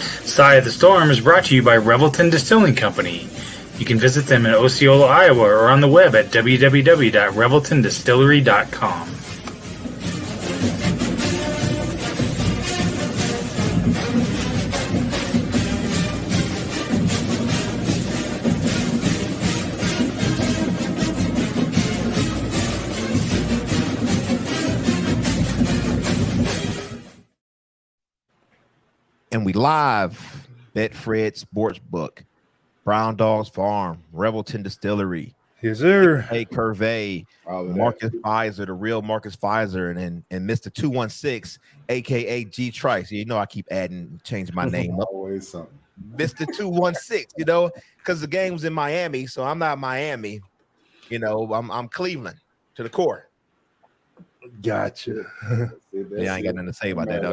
Side of the Storm is brought to you by Revelton Distilling Company. You can visit them in Osceola, Iowa, or on the web at www.reveltondistillery.com. And we live, Betfred Sportsbook, Brown Dogs Farm, Revelton Distillery. Yes, sir. Hey, Curvey, Marcus Pfizer, the real Marcus Pfizer, and Mr. 216, a.k.a. G. Trice. You know I keep adding, changing my name up. Always something. Mr. 216, you know, because the game was in Miami, so I'm not Miami. You know, I'm Cleveland to the core. Gotcha. Yeah, I ain't got nothing to say about that.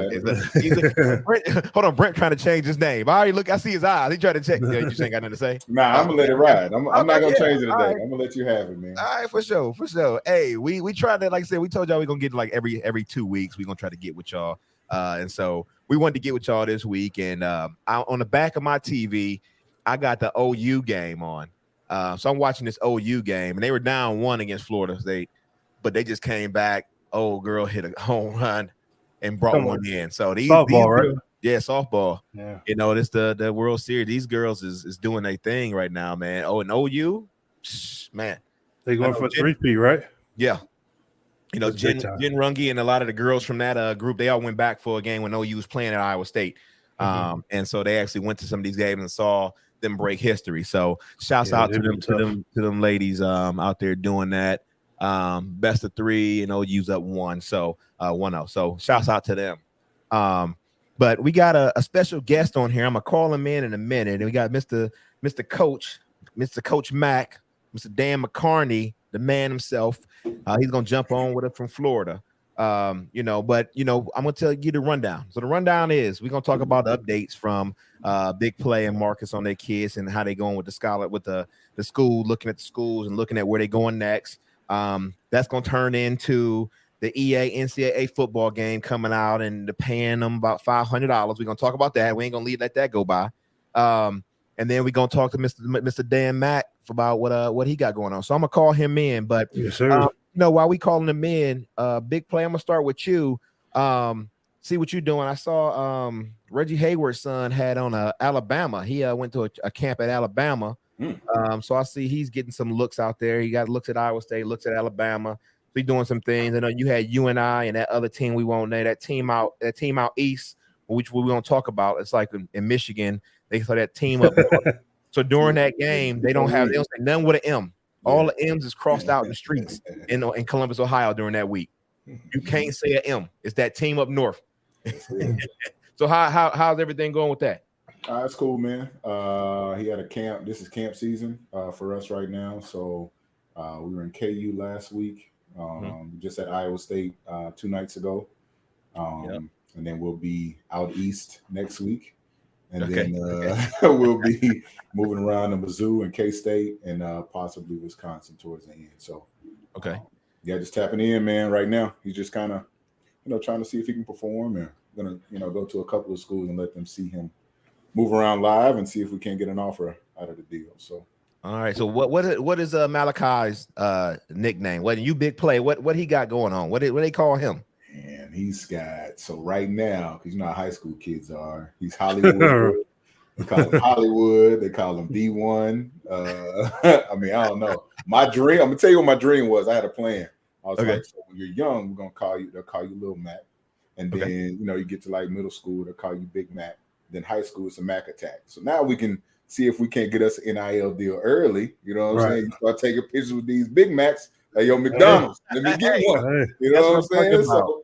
Hold on, Brent trying to change his name. I see his eyes. He tried to check. You just ain't got nothing to say. Nah, I'm gonna let it ride. I'm not gonna change it today. Right. I'm gonna let you have it, man. All right, for sure. Hey, we tried to, like I said, we told y'all we're gonna get like every 2 weeks. We're gonna try to get with y'all. And so we wanted to get with y'all this week. And on the back of my TV, I got the OU game on. So I'm watching this OU game, and they were down 1 against Florida State, but they just came back. Old girl hit a home run and brought one in. So these softball, right? Yeah, softball. Yeah. You know, this the World Series. These girls is doing their thing right now, man. Oh, and OU, man. They going for a 3P, right? Yeah. You know, Jen Runge and a lot of the girls from that group, they all went back for a game when OU was playing at Iowa State. And so they actually went to some of these games and saw them break history. So shouts out to them ladies out there doing that. Best of 3 and OU's up 1, so 1-0. So shouts out to them. But we got a special guest on here. I'm gonna call him in a minute. And we got Mr. Coach Mac, Mr. Dan McCarney, the man himself. He's gonna jump on with us from Florida. I'm gonna tell you the rundown. So the rundown is we're gonna talk about the updates from Big Play and Marcus on their kids and how they going with the scholar with the school, looking at the schools and looking at where they're going next. That's going to turn into the EA NCAA football game coming out and they're paying them about $500. We're going to talk about that. We ain't going to let that go by. And then we're going to talk to Mr. Dan Mack about what he got going on. So I'm going to call him in. But, yes, sir. While we calling him in, Big Play, I'm going to start with you. See what you're doing. I saw Reggie Hayward's son had on Alabama. He went to a camp at Alabama. So I see he's getting some looks out there. He got looks at Iowa State, looks at Alabama. So he's doing some things. I know you had UNI and that other team we won't name, that team out east, which we won't talk about. It's like in Michigan, they saw that team up. So during that game, they don't say nothing with an M. All the M's is crossed out in the streets in Columbus, Ohio during that week. You can't say an M. It's that team up north. So how's everything going with that? That's cool, man. He had a camp. This is camp season for us right now. So we were in KU last week, just at Iowa State 2 nights ago. And then we'll be out east next week. And then we'll be moving around to Mizzou and K-State and possibly Wisconsin towards the end. So, just tapping in, man, right now. He's just kind of, trying to see if he can perform and going to, go to a couple of schools and let them see him move around live and see if we can get an offer out of the deal. So, all right. So what is Malachi's nickname? What you Big Play? What he got going on? What they call him? And he's got right now, because you know how high school kids are. He's Hollywood. They call him Hollywood. They call him D1. I don't know. My dream. I'm gonna tell you what my dream was. I had a plan. I was like, so when you're young, we're gonna call you. They'll call you Little Mac, and then you get to like middle school, they'll call you Big Mac. Then high school, it's a Mac attack. So now we can see if we can't get us an NIL deal early. You know what I'm saying? You start taking pictures with these Big Macs. Like, yo, McDonald's, let me get one. You know what I'm saying? So,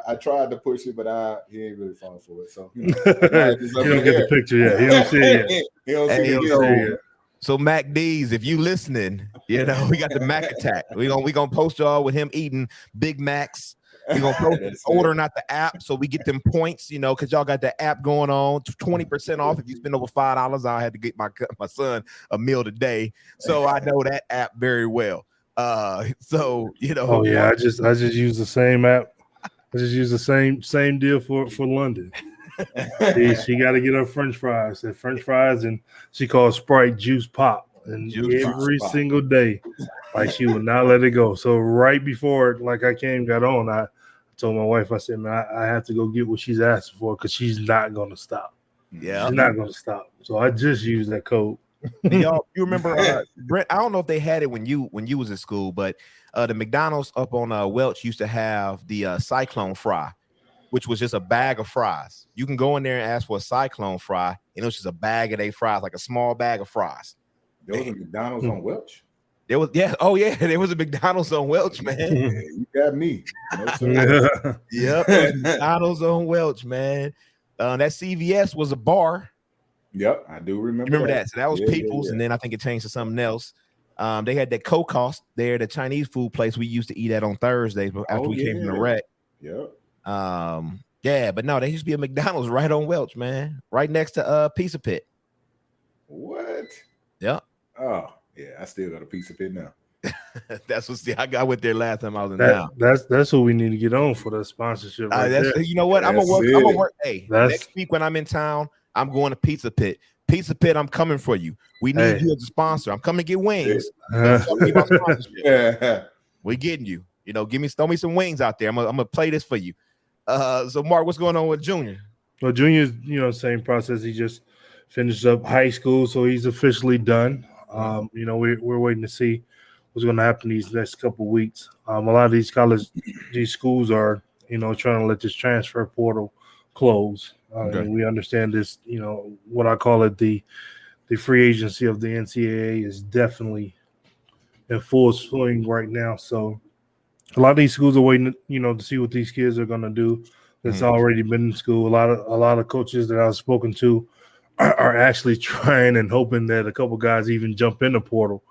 I tried to push it, but he ain't really falling for it. So, he don't get the picture yet. He don't see it yet. He don't see it yet. So Mac D's, if you listening, we got the Mac attack. We gonna post y'all with him eating Big Macs. We're gonna post ordering out the app so we get them points, because y'all got the app going on. 20% off if you spend over $5. I had to get my son a meal today, so I know that app very well. Oh yeah, I just use the same app. I just use the same deal for London. She got to get her French fries. And French fries, and she calls Sprite juice pop. And every single day, like she would not let it go. So right before, like I got on, I told my wife, I said, man, I have to go get what she's asking for because she's not going to stop. Yeah, she's not going to stop. So I just used that code. Y'all, you remember, Brent? I don't know if they had it when you was in school, but the McDonald's up on Welch used to have the Cyclone fry, which was just a bag of fries. You can go in there and ask for a Cyclone fry, and it was just a bag of fries, like a small bag of fries. There was a McDonald's on Welch. There was, there was a McDonald's on Welch, man. Yeah, you got me. Yep, McDonald's on Welch, man. That CVS was a bar. Yep, I do remember that. So that was People's, and then I think it changed to something else. They had that Cocost there, the Chinese food place we used to eat at on Thursdays after we came from the rec. Yep. Yeah, but no, there used to be a McDonald's right on Welch, man, right next to Pizza Pit. What? Yep. Oh, yeah, I still got a Pizza Pit now. That's what I went there last time I was in town. That's what we need to get on for the sponsorship. You know what? I'm gonna work. Hey, next week when I'm in town, I'm going to Pizza Pit. Pizza Pit, I'm coming for you. We need you as a sponsor. I'm coming to get wings. We're getting you. You know, throw me some wings out there. I'm gonna play this for you. So Mark, what's going on with Junior? Well, Junior's, same process. He just finished up high school, so he's officially done. We're waiting to see what's going to happen these next couple of weeks. A lot of these schools are, trying to let this transfer portal close. And we understand this, what I call it, the free agency of the NCAA is definitely in full swing right now. So a lot of these schools are waiting, to see what these kids are going to do. That's already been in school. A lot of coaches that I've spoken to are actually trying and hoping that a couple guys even jump in the portal,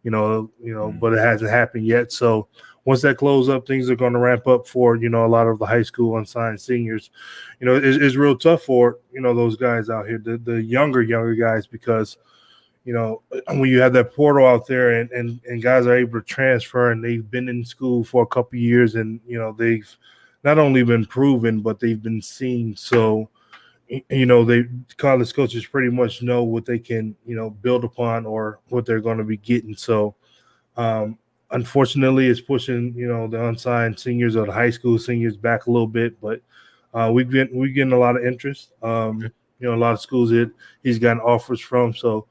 but it hasn't happened yet. So once that closes up, things are going to ramp up for, a lot of the high school unsigned seniors. It's real tough for, those guys out here, the younger guys, because, when you have that portal out there and guys are able to transfer and they've been in school for a couple of years and, they've not only been proven, but they've been seen. So, college coaches pretty much know what they can, build upon or what they're going to be getting. So, unfortunately, it's pushing, the unsigned seniors or the high school seniors back a little bit, but we're getting a lot of interest. A lot of schools he's gotten offers from. So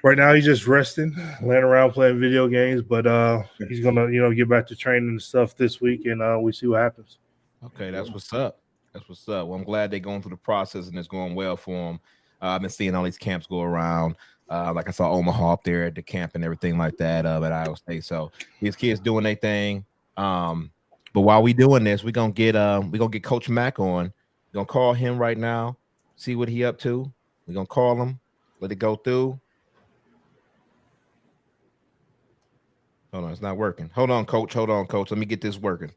right now he's just resting, laying around playing video games, but he's gonna, get back to training and stuff this week, and we see what happens. Okay, that's what's up. That's what's up. Well, I'm glad they're going through the process and it's going well for them. I've been seeing all these camps go around. Like I saw Omaha up there at the camp and everything like that at Iowa State. So these kids doing their thing. But while we doing this, we're gonna get Coach Mack on. We're gonna call him right now, see what he up to. We're gonna call him, let it go through. Hold on, it's not working. Hold on, Coach. Let me get this working.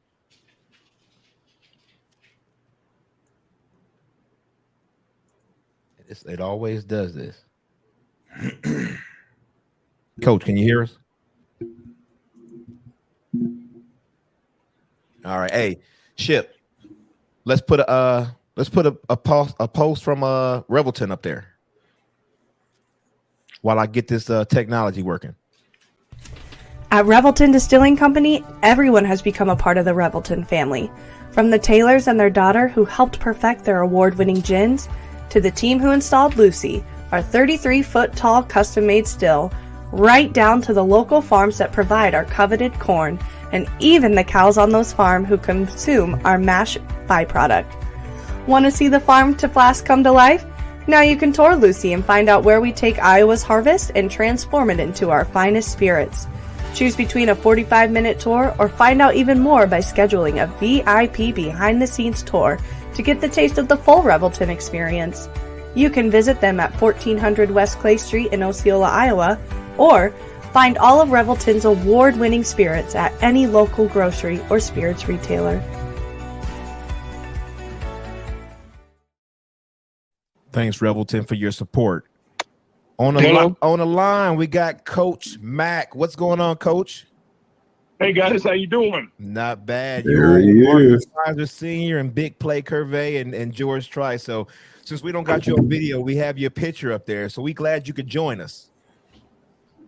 It always does this. Coach, can you hear us? All right. Hey, Ship. Let's put a post from Revelton up there while I get this technology working. At Revelton Distilling Company, everyone has become a part of the Revelton family. From the Taylors and their daughter who helped perfect their award-winning gins, to the team who installed Lucy, our 33-foot-tall custom-made still, right down to the local farms that provide our coveted corn, and even the cows on those farms who consume our mash byproduct. Want to see the farm to flask come to life? Now you can tour Lucy and find out where we take Iowa's harvest and transform it into our finest spirits. Choose between a 45-minute tour or find out even more by scheduling a VIP behind-the-scenes tour to get the taste of the full Revelton experience. You can visit them at 1400 West Clay Street in Osceola, Iowa, or find all of Revelton's award-winning spirits at any local grocery or spirits retailer. Thanks, Revelton, for your support. On the line, we got Coach Mack. What's going on, Coach? Hey guys, how you doing? Not bad. There he is. Marcus Senior and Big Play Curvey and George Trice. So since we don't got you on video, we have your picture up there. So we glad you could join us.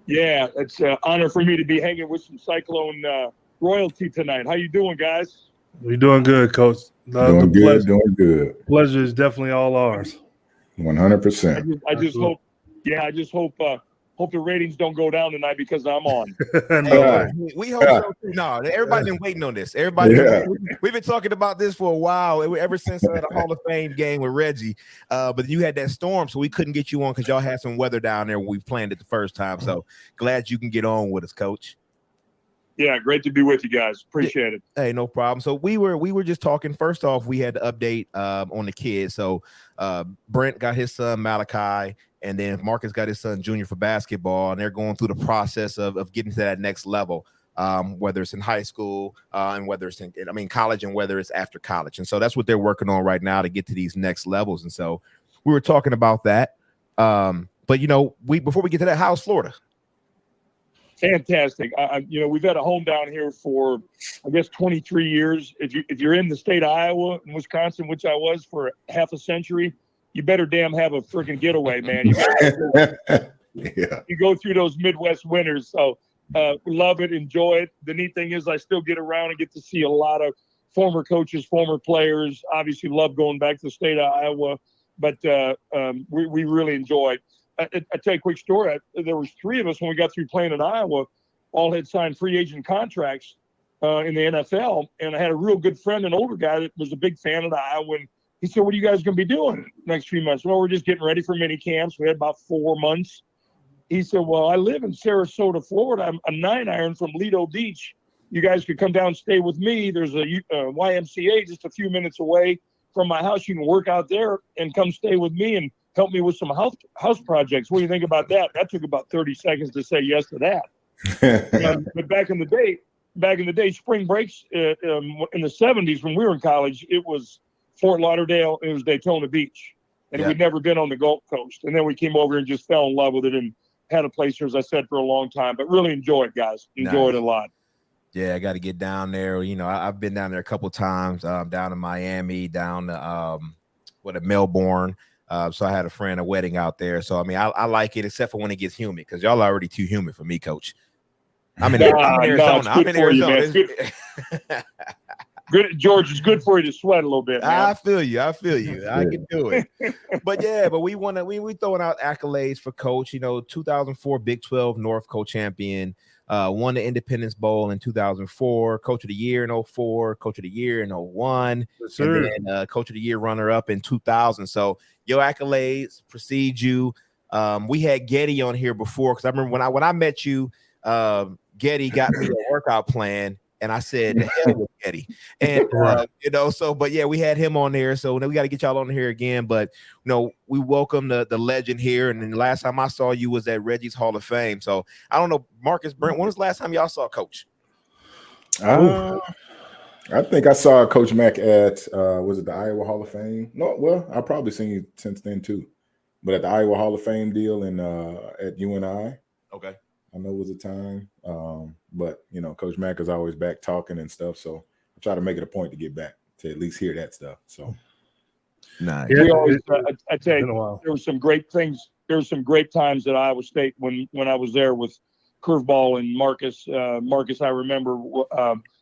Yeah, it's an honor for me to be hanging with some Cyclone royalty tonight. How you doing, guys? We're doing good, Coach. Doing good. Pleasure is definitely all ours. 100%. I just hope the ratings don't go down tonight because I'm on. We hope so too. No, everybody's been waiting on this. We've been talking about this for a while, ever since the Hall of Fame game with Reggie. But you had that storm, so we couldn't get you on because y'all had some weather down there when we planned it the first time. So glad you can get on with us, Coach. Yeah, great to be with you guys. Appreciate it. Hey, no problem. So we were just talking. First off, we had to update on the kids. So Brent got his son Malachi, and then Marcus got his son Junior for basketball, and they're going through the process of getting to that next level, whether it's in high school and whether it's in college and whether it's after college. And so that's what they're working on right now to get to these next levels. And so we were talking about that. But before we get to that, how's Florida? Fantastic. We've had a home down here for, I guess, 23 years. If you're in the state of Iowa and Wisconsin, which I was for half a century, you better damn have a freaking getaway, man. You go through those Midwest winters. So love it, enjoy it. The neat thing is I still get around and get to see a lot of former coaches, former players. Obviously love going back to the state of Iowa, but we really enjoy it. I tell you a quick story. There was three of us when we got through playing in Iowa, all had signed free agent contracts in the NFL. And I had a real good friend, an older guy that was a big fan of the Iowa. And he said, "What are you guys going to be doing next few months?" "Well, we're just getting ready for mini camps." We had about 4 months. He said, "Well, I live in Sarasota, Florida. I'm a 9-iron from Lido Beach. You guys could come down and stay with me. There's a YMCA just a few minutes away from my house. You can work out there and come stay with me and help me with some house projects. What do you think about that?" That took about 30 seconds to say yes to that. But back in the day, spring breaks in the 70s when we were in college, it was Fort Lauderdale, it was Daytona Beach. And we'd never been on the Gulf Coast. And then we came over and just fell in love with it and had a place here, as I said, for a long time. But really enjoyed it, guys. Enjoyed it a lot. Yeah, I got to get down there. I've been down there a couple of times, down in Miami, down to Melbourne. So I had a friend, a wedding out there. So, I like it, except for when it gets humid, because y'all are already too humid for me, Coach. I'm in Arizona. I'm in Arizona. Good, George, it's good for you to sweat a little bit, man. I feel you. I can do it. But we throwing out accolades for Coach. 2004 Big 12 North co-champion, won the Independence Bowl in 2004, Coach of the Year in 2004, Coach of the Year in 2001, and then Coach of the Year runner-up in 2000. So your accolades precede you. We had Getty on here before, because I remember when I met you, Getty got me a workout plan. And I said, the hell with Getty. And, we had him on there. So we got to get y'all on here again. But, we welcome the legend here. And then the last time I saw you was at Reggie's Hall of Fame. So I don't know, Marcus, Brent, when was the last time y'all saw Coach? I think I saw Coach Mack at, was it the Iowa Hall of Fame? No, well, I've probably seen you since then too. But at the Iowa Hall of Fame deal at UNI. Okay. I know it was a time, but Coach Mack is always back talking and stuff. So I try to make it a point to get back to at least hear that stuff. So nice. We always, I tell you, there were some great things. There were some great times at Iowa State when I was there with Curveball and Marcus. Marcus, I remember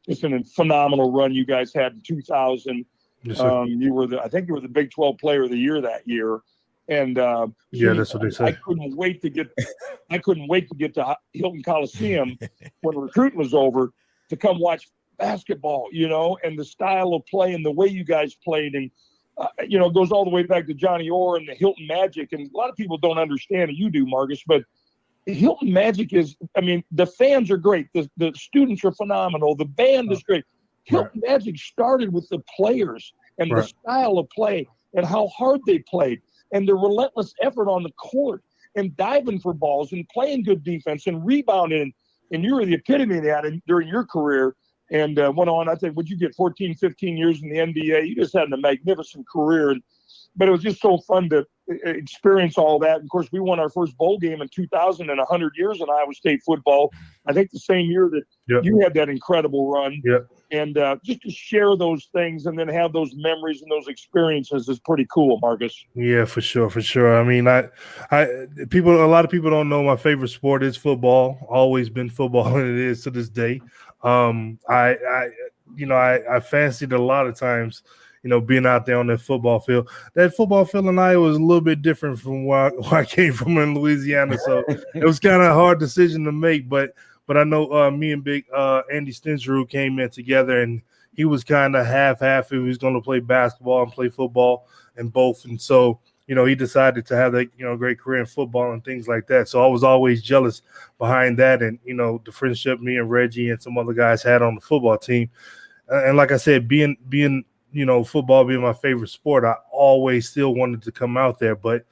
it's a phenomenal run you guys had in 2000. Yes, you were the Big 12 Player of the Year that year. And that's what they said. I couldn't wait to get to Hilton Coliseum when recruiting was over to come watch basketball, and the style of play and the way you guys played. And, it goes all the way back to Johnny Orr and the Hilton Magic. And a lot of people don't understand it. You do, Marcus, but Hilton Magic is, the fans are great. The students are phenomenal. The band is great. Hilton Magic started with the players and the style of play and how hard they played. And the relentless effort on the court and diving for balls and playing good defense and rebounding. And you were the epitome of that during your career. And went on, I think, would you get 14, 15 years in the NBA? You just had a magnificent career. But it was just so fun to experience all that. Of course, we won our first bowl game in 2000 in 100 years in Iowa State football. I think the same year that you had that incredible run. Yep. And just to share those things and then have those memories and those experiences is pretty cool, Marcus. Yeah, for sure. I mean, a lot of people don't know my favorite sport is football. Always been football, and it is to this day. I fancied a lot of times, being out there on that football field. That football field in Iowa was a little bit different from where I came from in Louisiana, so it was kind of a hard decision to make. But I know me and Big Andy Stensrud came in together, and he was kind of half. He was going to play basketball and play football and both. And so, he decided to have that, great career in football and things like that. So I was always jealous behind that. And, the friendship me and Reggie and some other guys had on the football team. And like I said, being football being my favorite sport, I always still wanted to come out there. But,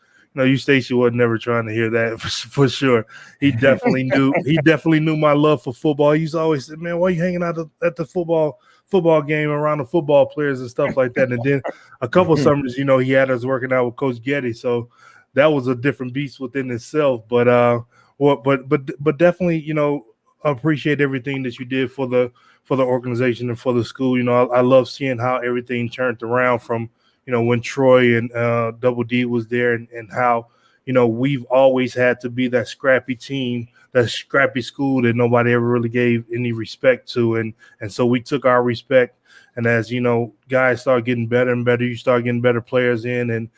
Stacey was never trying to hear that for sure. He definitely knew my love for football. He used to always say, man, why are you hanging out at the football game around the football players and stuff like that? And then a couple summers, he had us working out with Coach Getty. So that was a different beast within itself. But definitely, appreciate everything that you did for the organization and for the school. I love seeing how everything turned around from, when Troy and Double D was there and how, we've always had to be that scrappy team, that scrappy school that nobody ever really gave any respect to. And so we took our respect. And as, guys start getting better and better, you start getting better players in and,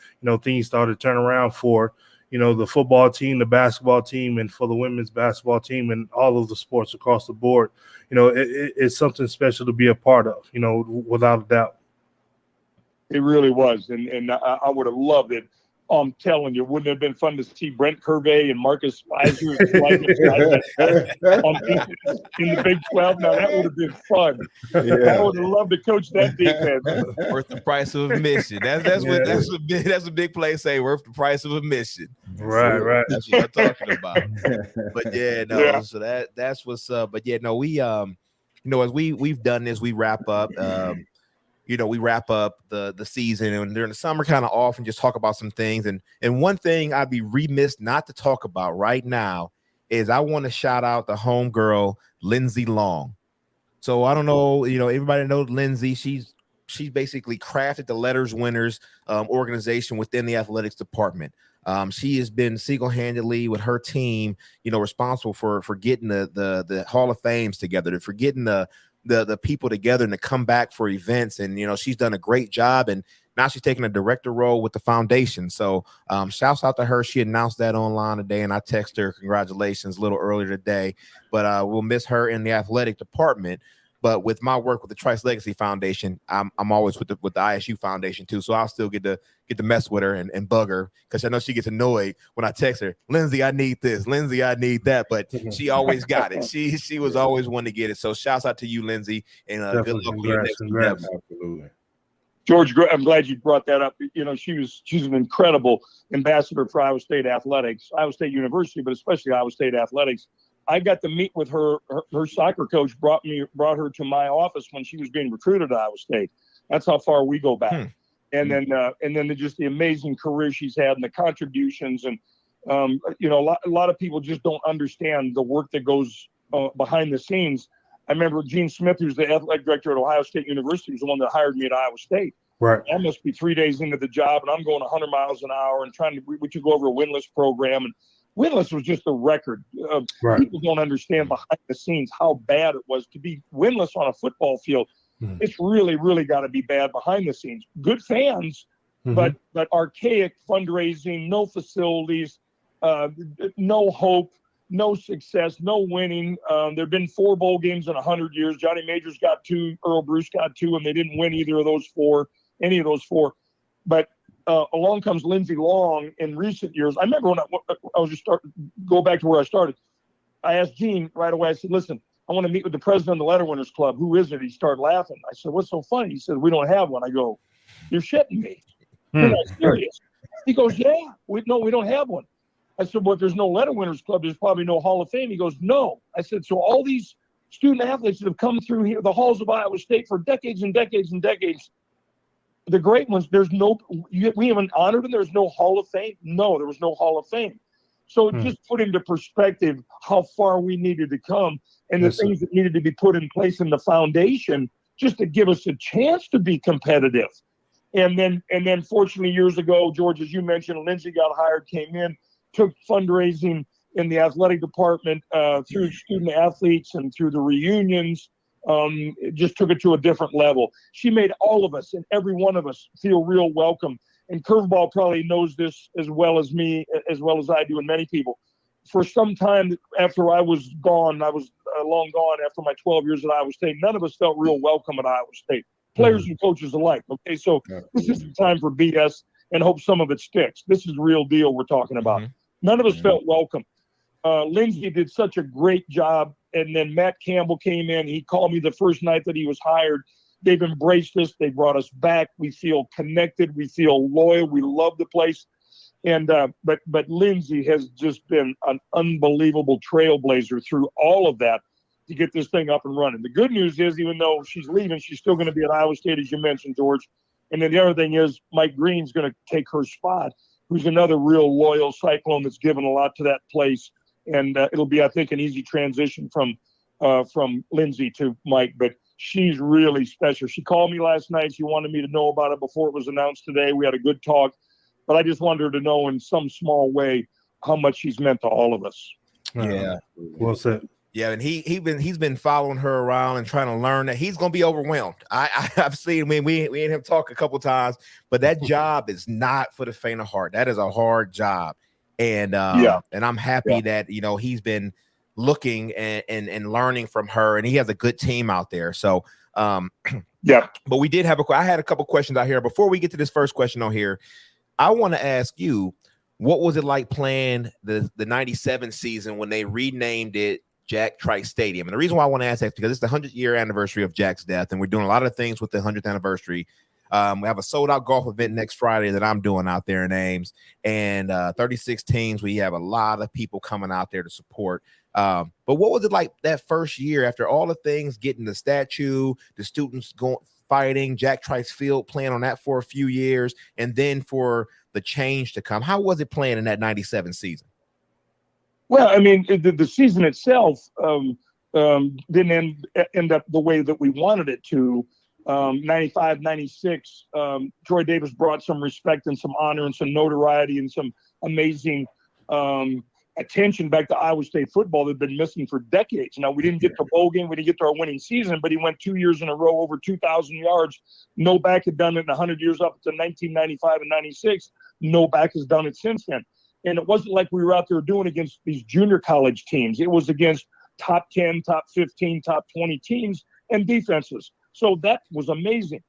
things started to turn around for, the football team, the basketball team, and for the women's basketball team and all of the sports across the board. It's something special to be a part of, without a doubt. It really was. And I would have loved it. I'm telling you, wouldn't it have been fun to see Brent Curvey and Marcus Spicer in the Big 12? Now, that would have been fun. Yeah. I would have loved to coach that defense. Worth the price of admission. That's a big play. Say worth the price of admission. Right. That's what I'm talking about. But so that's what's up. But we as we've done this, we wrap up. We wrap up the season, and during the summer kind of off and just talk about some things. And one thing I'd be remiss not to talk about right now is I want to shout out the homegirl, Lindsay Long. So I don't know, everybody knows Lindsay. She's basically crafted the Letters Winners organization within the athletics department. She has been single-handedly with her team, responsible for getting the Hall of Fames together, for getting the people together and to come back for events. And, she's done a great job. And now she's taking a director role with the foundation. So shouts out to her. She announced that online today, and I texted her congratulations a little earlier today. But we'll miss her in the athletic department. But with my work with the Trice Legacy Foundation, I'm always with the ISU Foundation too. So I'll still get to mess with her and bug her because I know she gets annoyed when I text her, Lindsay, I need this, Lindsay, I need that. But she always got it. She was always one to get it. So shouts out to you, Lindsay, and good luck with your next endeavor. Absolutely. George, I'm glad you brought that up. She's an incredible ambassador for Iowa State athletics, Iowa State University, but especially Iowa State athletics. I got to meet with her. Her soccer coach brought her to my office when she was being recruited at Iowa State. That's how far we go back. And then just the amazing career she's had and the contributions. And, a lot of people just don't understand the work that goes behind the scenes. I remember Gene Smith, who's the athletic director at Ohio State University, was the one that hired me at Iowa State. Right. I must be 3 days into the job, and I'm going 100 miles an hour and we should go over a winless program. And winless was just a record. Right. People don't understand behind the scenes how bad it was to be winless on a football field. It's really, really got to be bad behind the scenes. Good fans, but archaic fundraising, no facilities, no hope, no success, no winning. There have been 4 bowl games in 100 years. Johnny Majors got 2, Earl Bruce got 2, and they didn't win any of those 4. But along comes Lindsay Long in recent years. I remember when I was go back to where I started. I asked Gene right away. I said, listen, I want to meet with the president of the Letter Winners Club. Who is it? He started laughing. I said, what's so funny? He said, we don't have one. I go, you're shitting me. You're not serious. He goes, yeah, we don't have one. I said, well, if there's no Letter Winners Club, there's probably no Hall of Fame. He goes, no. I said, so all these student athletes that have come through here, the halls of Iowa State for decades and decades and decades, the great ones, we haven't honored them. There's no Hall of Fame. No, there was no Hall of Fame. So it just put into perspective how far we needed to come and the things that needed to be put in place in the foundation just to give us a chance to be competitive. And then fortunately years ago, George, as you mentioned, Lindsay got hired, came in, took fundraising in the athletic department through student athletes and through the reunions. It just took it to a different level. She made all of us and every one of us feel real welcome. And Curveball probably knows this as well as me, as well as I do, and many people. For some time after I was gone, I was long gone after my 12 years at Iowa State, none of us felt real welcome at Iowa State, players and coaches alike. Okay, so this isn't time for BS and hope some of it sticks. This is real deal we're talking about. None of us felt welcome. Lindsay did such a great job. And then Matt Campbell came in. He called me the first night that he was hired. They've embraced us. They brought us back. We feel connected. We feel loyal. We love the place. And but Lindsay has just been an unbelievable trailblazer through all of that to get this thing up and running. The good news is, even though she's leaving, she's still going to be at Iowa State, as you mentioned, George. And then the other thing is Mike Green's going to take her spot, who's another real loyal Cyclone that's given a lot to that place. And it'll be, I think, an easy transition from Lindsay to Mike. But she's really special. She called me last night. She wanted me to know about it before it was announced today. We had a good talk. But I just wanted her to know in some small way how much she's meant to all of us. Yeah. Well said. Yeah, and he's been following her around and trying to learn that he's going to be overwhelmed. I've seen we and him talk a couple times, but that job is not for the faint of heart. That is a hard job. And and I'm happy that, you know, he's been looking and learning from her, and he has a good team out there. So but we did have I had a couple questions out here. Before we get to this first question on here, I want to ask you, what was it like playing the 97 season when they renamed it Jack Trice Stadium? And the reason why I want to ask that is because it's the 100-year anniversary of Jack's death, and we're doing a lot of things with the 100th anniversary. We have a sold-out golf event next Friday that I'm doing out there in Ames, and 36 teams. We have a lot of people coming out there to support. But what was it like that first year after all the things, getting the statue, the students going fighting, Jack Trice Field, playing on that for a few years, and then for the change to come? How was it playing in that 97 season? Well, I mean, the season itself didn't end up the way that we wanted it to. 95, 96, Troy Davis brought some respect and some honor and some notoriety and some amazing attention back to Iowa State football that had been missing for decades. Now, we didn't get to bowl game, we didn't get to our winning season, but he went 2 years in a row over 2,000 yards. No back had done it in 100 years up to 1995 and 96. No back has done it since then. And it wasn't like we were out there doing against these junior college teams. It was against top 10, top 15, top 20 teams and defenses. So that was amazing.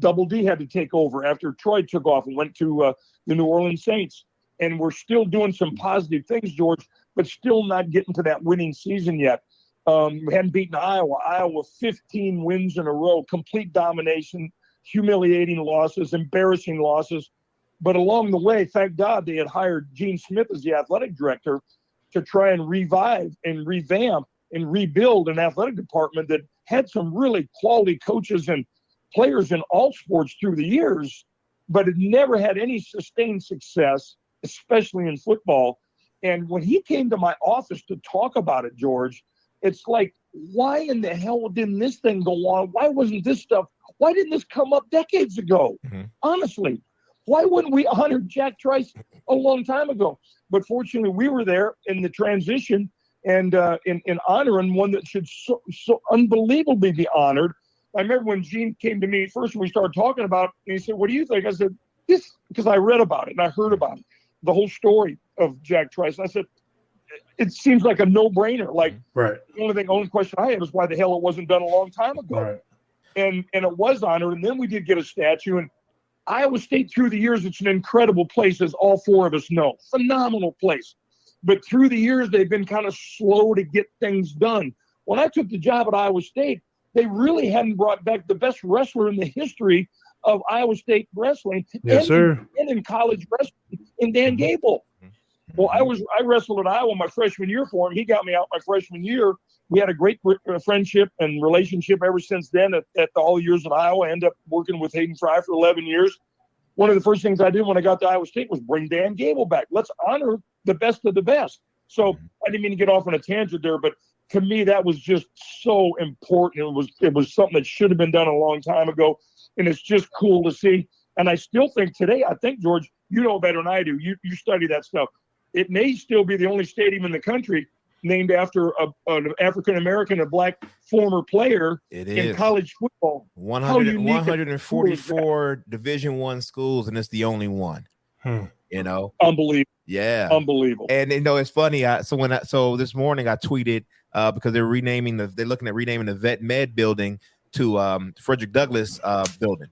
Double D had to take over after Troy took off and went to the New Orleans Saints. And we're still doing some positive things, George, but still not getting to that winning season yet. We hadn't beaten Iowa. Iowa, 15 wins in a row, complete domination, humiliating losses, embarrassing losses. But along the way, thank God, they had hired Gene Smith as the athletic director to try and revive and revamp and rebuild an athletic department that had some really quality coaches and players in all sports through the years, but it never had any sustained success, especially in football. And when he came to my office to talk about it, George, it's like, why in the hell didn't this thing go on? Why wasn't this stuff? Why didn't this come up decades ago? Honestly, why wouldn't we honor Jack Trice a long time ago? But fortunately, we were there in the transition and in honoring one that should so unbelievably be honored. I remember when Gene came to me first, when we started talking about it, and he said, "What do you think?" I said, "This," because I read about it and I heard about it, the whole story of Jack Trice. And I said, it seems like a no-brainer. Like, right. The only question I had was why the hell it wasn't done a long time ago. Right. And it was honored. And then we did get a statue. And Iowa State, through the years, it's an incredible place, as all four of us know. Phenomenal place. But through the years, they've been kind of slow to get things done. When I took the job at Iowa State, they really hadn't brought back the best wrestler in the history of Iowa State wrestling. Yes, sir. And in college wrestling, in Dan Gable. Well, I wrestled at Iowa my freshman year for him. He got me out my freshman year. we had a great friendship and relationship ever since then. At all years at Iowa, I ended up working with Hayden Fry for 11 years. One of the first things I did when I got to Iowa State was bring Dan Gable back. Let's honor the best of the best. So I didn't mean to get off on a tangent there, but to me, that was just so important. It was something that should have been done a long time ago, and it's just cool to see. And I still think today, I think, George, you know better than I do. You study that stuff. It may still be the only stadium in the country named after an African-American, a black former player in college football. 144 Division I schools, and it's the only one. You know, unbelievable. Yeah, unbelievable. And you know, it's funny. So this morning I tweeted because they're looking at renaming the Vet Med building to Frederick Douglass building,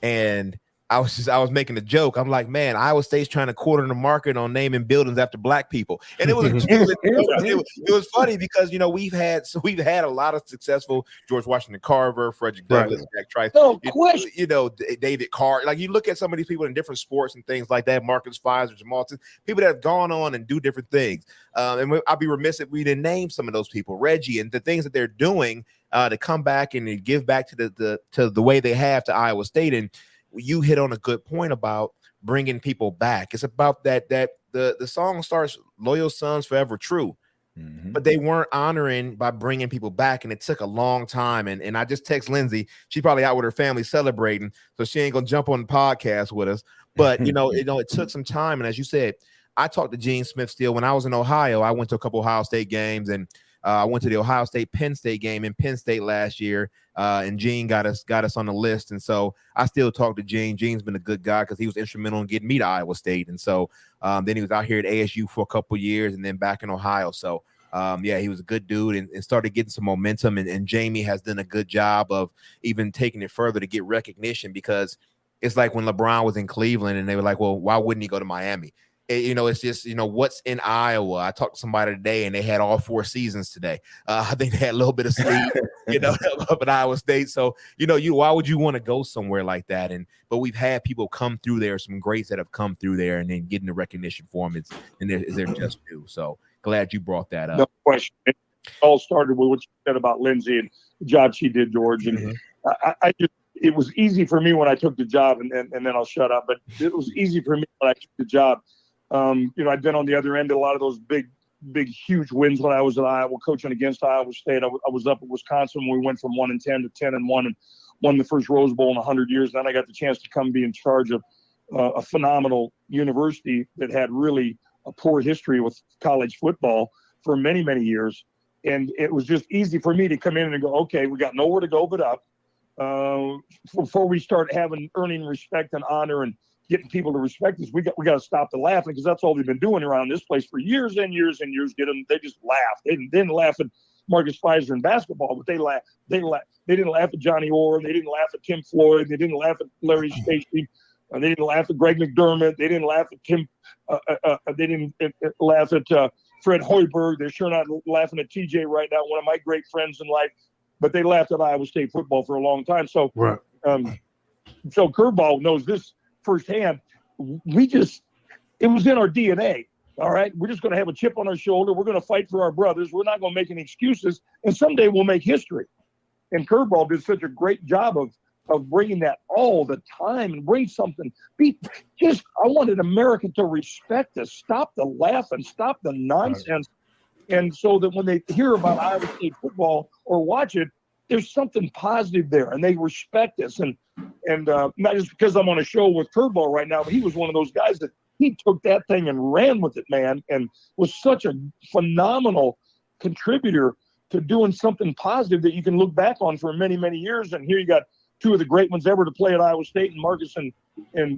and I was making a joke. I'm like, man, Iowa State's trying to corner the market on naming buildings after black people, and it was funny because you know we've had a lot of successful George Washington Carver, Frederick Douglass, Jack Trice, you know, David Carr. Like you look at some of these people in different sports and things like that, Marcus Pfizer, Jamal, people that have gone on and do different things. And I'd be remiss if we didn't name some of those people, Reggie, and the things that they're doing to come back and give back to the way they have to Iowa State. And you hit on a good point about bringing people back. It's about that the song starts loyal sons forever true, but they weren't honoring by bringing people back, and it took a long time. And I just text Lindsay. She's probably out with her family celebrating, so she ain't gonna jump on the podcast with us. But you know, it took some time. And as you said, I talked to Gene Smith still when I was in Ohio. I went to a couple Ohio State games, and I went to the Ohio State Penn State game in Penn State last year, and Gene got us on the list. And so I still talk to Gene. Gene's been a good guy because he was instrumental in getting me to Iowa State. And so then he was out here at ASU for a couple of years and then back in Ohio. So yeah, he was a good dude and started getting some momentum. And Jamie has done a good job of even taking it further to get recognition, because it's like when LeBron was in Cleveland and they were like, well, why wouldn't he go to Miami? You know, it's just, you know, what's in Iowa. I talked to somebody today and they had all 4 seasons today. I think they had a little bit of sleep, you know, up at Iowa State. So, you know, why would you want to go somewhere like that? But we've had people come through there, some greats that have come through there, and then getting the recognition for them is their just due. So glad you brought that up. No question. It all started with what you said about Lindsay and the job she did, George. And it was easy for me when I took the job, and then I'll shut up. But it was easy for me when I took the job. You know, I'd been on the other end of a lot of those big, huge wins when I was at Iowa, coaching against Iowa State. I was up at Wisconsin when we went from 1-10 to 10-1 and won the first Rose Bowl in 100 years. Then I got the chance to come be in charge of a phenomenal university that had really a poor history with college football for many, many years. And it was just easy for me to come in and go, okay, we got nowhere to go but up. Before we start earning respect and honor and getting people to respect us, we got to stop the laughing, because that's all they've been doing around this place for years and years and years. They just laugh. They didn't laugh at Marcus Pfizer in basketball, but they didn't laugh at Johnny Orr. They didn't laugh at Tim Floyd. They didn't laugh at Larry Stacey. They didn't laugh at Greg McDermott. They didn't laugh at Tim. They didn't laugh at Fred Hoiberg. They're sure not laughing at TJ right now, one of my great friends in life. But they laughed at Iowa State football for a long time. So, so Curveball knows this firsthand. It was in our DNA. All right. We're just going to have a chip on our shoulder. We're going to fight for our brothers. We're not going to make any excuses. And someday we'll make history. And Curveball did such a great job of bringing that all the time and bring something. I wanted America to respect us, stop the laughing, stop the nonsense. And so that when they hear about Iowa State football or watch it, there's something positive there, and they respect us. And not just because I'm on a show with Curveball right now, but he was one of those guys that he took that thing and ran with it, man, and was such a phenomenal contributor to doing something positive that you can look back on for many, many years. And here you got 2 of the great ones ever to play at Iowa State, and Marcus and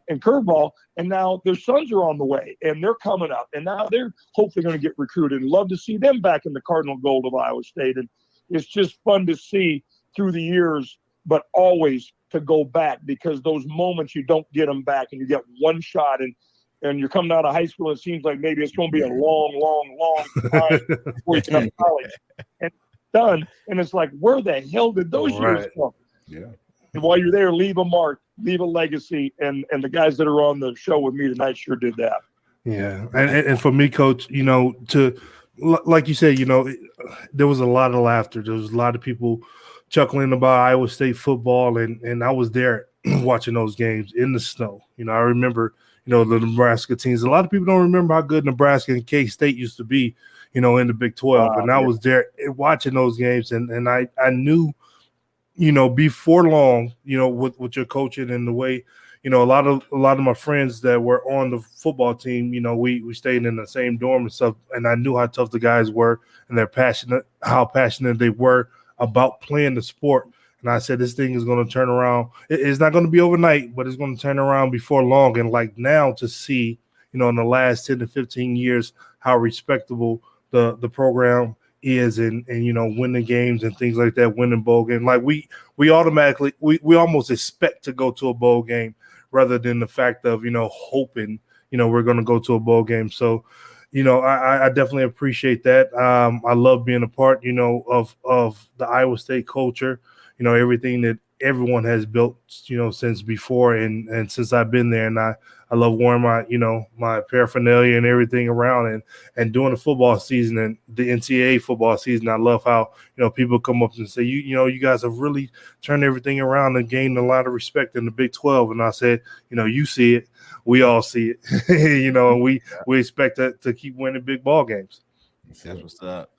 Curveball, and now their sons are on the way, and they're coming up, and now they're hopefully going to get recruited, and love to see them back in the Cardinal Gold of Iowa State. And it's just fun to see through the years, but always to go back, because those moments you don't get them back, and you get one shot, and you're coming out of high school. It seems like maybe it's going to be a long time before you get out of college, and it's done. And it's like, where the hell did those years come? Yeah. And while you're there, leave a mark, leave a legacy. And the guys that are on the show with me tonight sure did that. Yeah. And for me, Coach, you know, like you said, there was a lot of laughter. There was a lot of people chuckling about Iowa State football, and I was there watching those games in the snow. I remember, the Nebraska teams. A lot of people don't remember how good Nebraska and K-State used to be, in the Big 12. And I was there watching those games, and I knew, before long, with your coaching and the way, a lot of my friends that were on the football team, we stayed in the same dorm and stuff, and I knew how tough the guys were and how passionate they were about playing the sport. And I said, this thing is going to turn around. It's not going to be overnight, but it's going to turn around before long. And like now to see, in the last 10 to 15 years, how respectable the program is and winning games and things like that, winning bowl game. Like we automatically, we almost expect to go to a bowl game rather than the fact of, hoping, we're going to go to a bowl game. So, I definitely appreciate that. I love being a part, of the Iowa State culture, everything that everyone has built, since before and since I've been there. And I love wearing my, my paraphernalia and everything around and doing the football season and the NCAA football season. I love how, people come up and say, you guys have really turned everything around and gained a lot of respect in the Big 12. And I said, you see it. We all see it, and we expect to keep winning big ball games. That's what's up.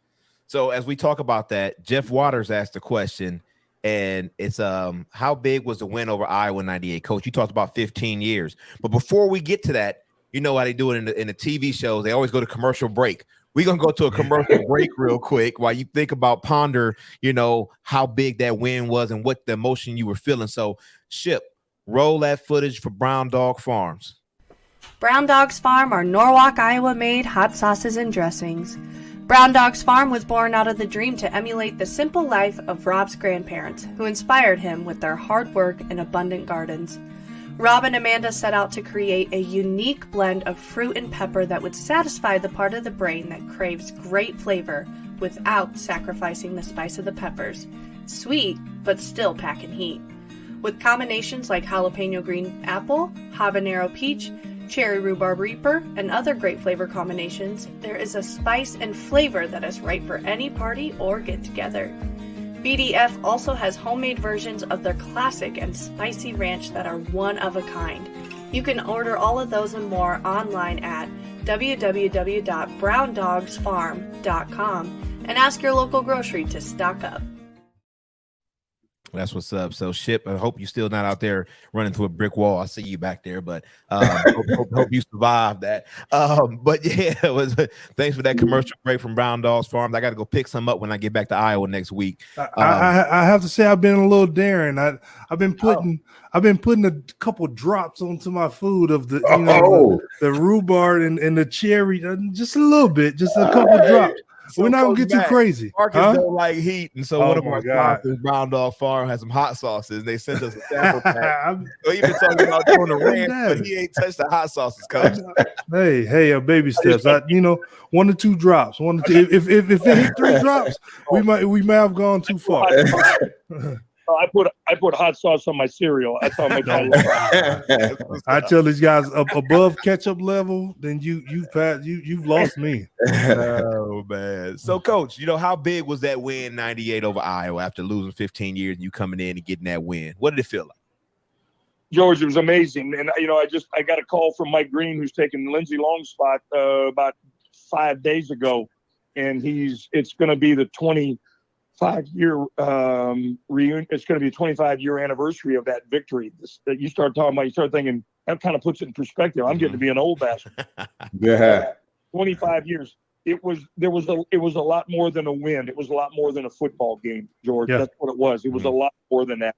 So as we talk about that, Jeff Waters asked a question, and it's how big was the win over Iowa 98? Coach, you talked about 15 years. But before we get to that, you know how they do it in the TV shows. They always go to commercial break. We're going to go to a commercial break real quick while you think about ponder, how big that win was and what the emotion you were feeling. So, Ship, roll that footage for Brown Dog Farms. Brown Dogs Farm are Norwalk, Iowa-made hot sauces and dressings. Brown Dogs Farm was born out of the dream to emulate the simple life of Rob's grandparents, who inspired him with their hard work and abundant gardens. Rob and Amanda set out to create a unique blend of fruit and pepper that would satisfy the part of the brain that craves great flavor without sacrificing the spice of the peppers. Sweet, but still packing heat. With combinations like jalapeno green apple, habanero peach, cherry rhubarb reaper, and other great flavor combinations, there is a spice and flavor that is right for any party or get-together. BDF also has homemade versions of their classic and spicy ranch that are one of a kind. You can order all of those and more online at www.browndogsfarm.com and ask your local grocery to stock up. That's what's up. So, Ship, I hope you're still not out there running through a brick wall. I see you back there, but hope you survived that. But yeah, thanks for that commercial break from Brown Dogs Farms. I got to go pick some up when I get back to Iowa next week. I have to say I've been a little daring. I've been putting a couple drops onto my food of the the rhubarb and the cherry, just a little bit, just a couple drops. So we're not gonna get too crazy. Marcus don't like heat, and so one of my sponsors, Brown Dog Farm, has some hot sauces. They sent us a sample pack. So he been talking about doing the ranch, but he ain't touched the hot sauces, Coach. Hey, baby steps. 1 to 2 drops. 1 to 2. If it hit 3 drops, we might have gone too far. I put hot sauce on my cereal. That's how much I love. I tell these guys above ketchup level, then you've lost me. Oh man. So, Coach, how big was that win 98 over Iowa after losing 15 years and you coming in and getting that win? What did it feel like? George, it was amazing. And I got a call from Mike Green, who's taking Lindsey Long's spot about 5 days ago, and it's going to be the 25-year reunion. It's going to be a 25-year anniversary of that victory. That you start talking about, you start thinking, that kind of puts it in perspective. I'm getting to be an old bastard. Yeah. 25 years. It was a lot more than a win. It was a lot more than a football game, George. Yeah. That's what it was. It was a lot more than that.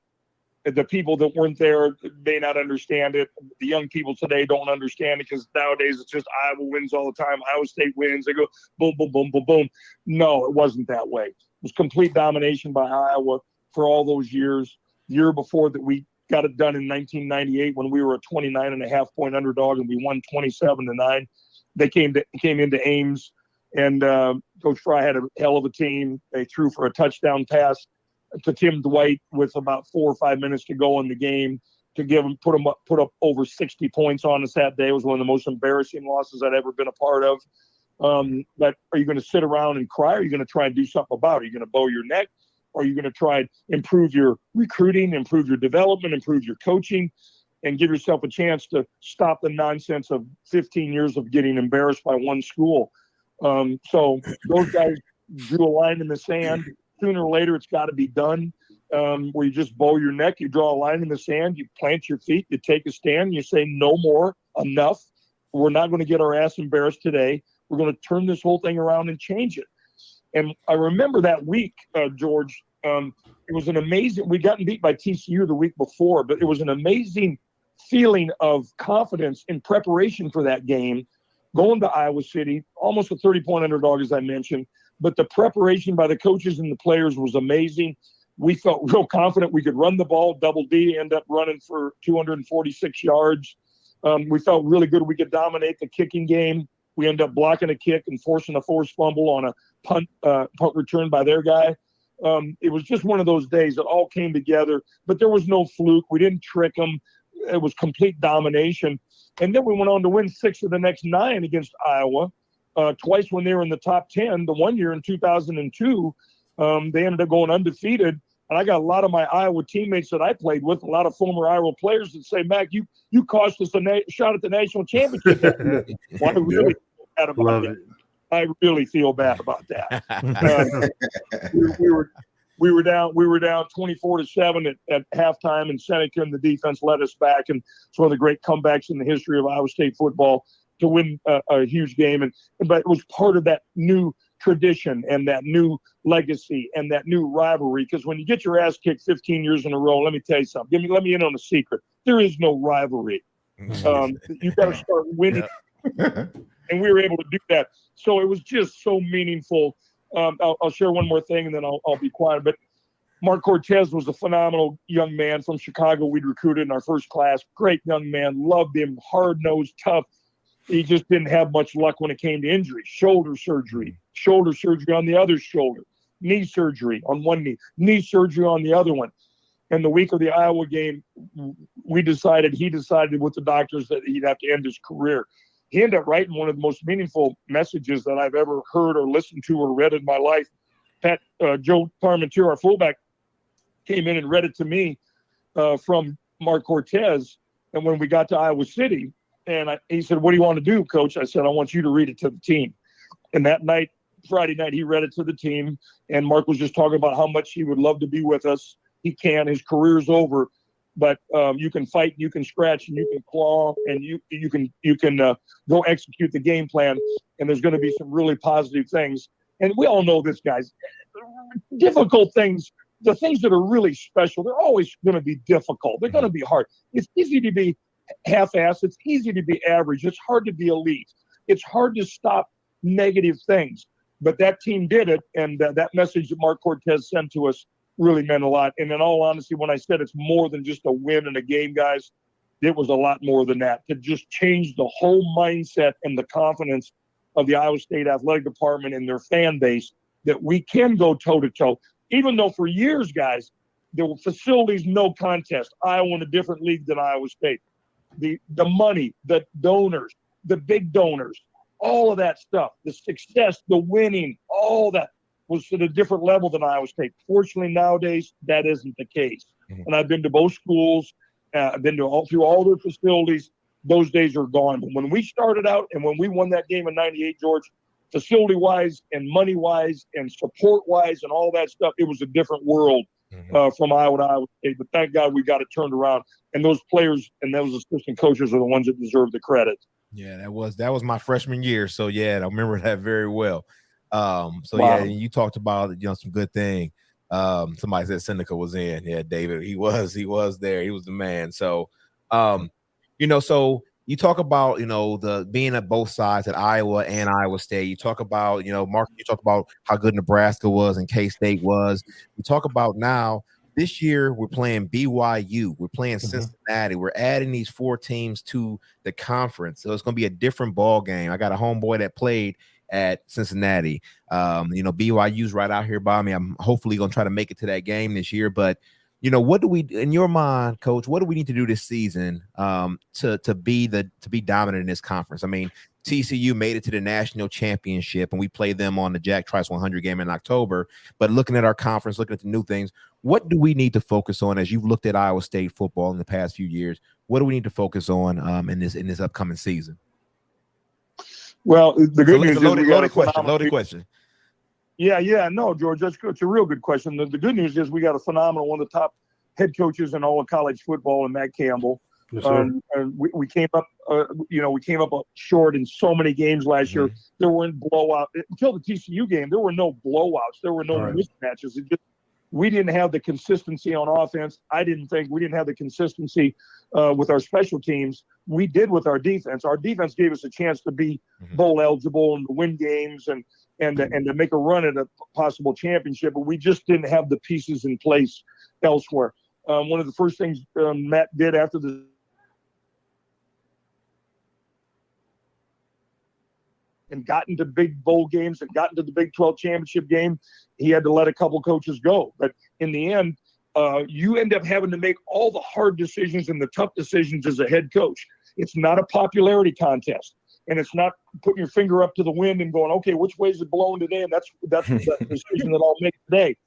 The people that weren't there may not understand it. The young people today don't understand it because nowadays it's just Iowa wins all the time. Iowa State wins. They go boom, boom, boom, boom, boom. No, it wasn't that way. It was complete domination by Iowa for all those years. The year before that, we got it done in 1998 when we were a 29.5-point underdog and we won 27-9. They came into Ames, and Coach Fry had a hell of a team. They threw for a touchdown pass to Tim Dwight with about 4 or 5 minutes to go in the game to put up over 60 points on us that day. It was one of the most embarrassing losses I'd ever been a part of. But are you going to sit around and cry? Or are you going to try and do something about it? Are you going to bow your neck? Or are you going to try and improve your recruiting, improve your development, improve your coaching, and give yourself a chance to stop the nonsense of 15 years of getting embarrassed by one school? So those guys drew a line in the sand. Sooner or later, it's got to be done. Where you just bow your neck, you draw a line in the sand, you plant your feet, you take a stand, you say no more, enough. We're not going to get our ass embarrassed today. We're going to turn this whole thing around and change it. And I remember that week, George, it was an amazing, we'd gotten beat by TCU the week before, but it was an amazing feeling of confidence in preparation for that game, going to Iowa City, almost a 30-point underdog, as I mentioned, but the preparation by the coaches and the players was amazing. We felt real confident we could run the ball. Double D end up running for 246 yards. We felt really good we could dominate the kicking game. We end up blocking a kick and forcing a forced fumble on a punt return by their guy. It was just one of those days that all came together, but there was no fluke. We didn't trick them. It was complete domination. And then we went on to win 6 of the next 9 against Iowa, twice when they were in the top 10. The one year in 2002, they ended up going undefeated. And I got a lot of my Iowa teammates that I played with, a lot of former Iowa players that say, Mac, you cost us a shot at the national championship. Well, I really feel bad about that. I really feel bad about that. We were down 24-7 at halftime, and Seneca and the defense led us back. And it's one of the great comebacks in the history of Iowa State football to win a huge game. But it was part of that new tradition and that new legacy and that new rivalry. Because when you get your ass kicked 15 years in a row, let me tell you something. Let me in on a secret. There is no rivalry. You got to start winning. Yeah. And we were able to do that. So it was just so meaningful. I'll share one more thing, and then I'll be quiet. But Mark Cortez was a phenomenal young man from Chicago. We'd recruited in our first class. Great young man. Loved him. Hard-nosed, tough. He just didn't have much luck when it came to injuries. Shoulder surgery on the other shoulder, knee surgery on one knee surgery on the other one. And the week of the Iowa game, he decided with the doctors that he'd have to end his career. He ended up writing one of the most meaningful messages that I've ever heard or listened to or read in my life. Joe Parmentier, our fullback, came in and read it to me from Mark Cortez. And when we got to Iowa City, he said, "What do you want to do, Coach?" I said, "I want you to read it to the team." And that night, Friday night, he read it to the team. And Mark was just talking about how much he would love to be with us. He can. His career's over. But you can fight, you can scratch, and you can claw, and you can go execute the game plan. And there's going to be some really positive things. And we all know this, guys. Difficult things, the things that are really special, they're always going to be difficult. They're going to be hard. It's easy to be half-assed. It's easy to be average. It's hard to be elite. It's hard to stop negative things. But that team did it, and that message that Mark Cortez sent to us really meant a lot. And in all honesty, when I said it's more than just a win in a game, guys, it was a lot more than that. To just change the whole mindset and the confidence of the Iowa State athletic department and their fan base that we can go toe-to-toe. Even though for years, guys, there were facilities, no contest. Iowa in a different league than Iowa State. The money, the donors, the big donors, all of that stuff, the success, the winning, all that was at a different level than Iowa State. Fortunately, nowadays, that isn't the case. Mm-hmm. And I've been to both schools. I've been through all their facilities. Those days are gone. But when we started out and when we won that game in 98, George, facility-wise and money-wise and support-wise and all that stuff, it was a different world from Iowa to Iowa State. But thank God we got it turned around. And those players and those assistant coaches are the ones that deserve the credit. Yeah, that was my freshman year. So, yeah, I remember that very well. Wow. Yeah, you talked about, some good thing. Somebody said Seneca was in. Yeah, David, he was there. He was the man. So, so you talk about, the being at both sides at Iowa and Iowa State. You talk about, Mark, you talk about how good Nebraska was and K-State was. You talk about now this year we're playing BYU. We're playing Cincinnati. We're adding these 4 teams to the conference. So it's going to be a different ball game. I got a homeboy that played at Cincinnati. BYU's right out here by me. I'm hopefully going to try to make it to that game this year. But, what do we, in your mind, Coach, what do we need to do this season to be dominant in this conference? I mean, TCU made it to the national championship, and we played them on the Jack Trice 100 game in October. But looking at our conference, looking at the new things, what do we need to focus on as you've looked at Iowa State football in the past few years? What do we need to focus on in this upcoming season? Well, the good news is loaded question. Yeah, no, George, that's good. It's a real good question. The good news is we got a phenomenal, one of the top head coaches in all of college football, and Matt Campbell. Yes, and we came up, short in so many games last year. There weren't blowouts until the TCU game. There were no blowouts. There were no mismatches. We didn't have the consistency on offense. I didn't think we didn't have the consistency with our special teams. We did with our defense. Our defense gave us a chance to be bowl eligible and to win games and to make a run at a possible championship, but we just didn't have the pieces in place elsewhere. One of the first things Matt did after the and got into big bowl games and got into the Big 12 championship game, he had to let a couple coaches go. But in the end, you end up having to make all the hard decisions and the tough decisions as a head coach. It's not a popularity contest, and it's not putting your finger up to the wind and going, okay, which way is it blowing today? And that's the decision that I'll make today.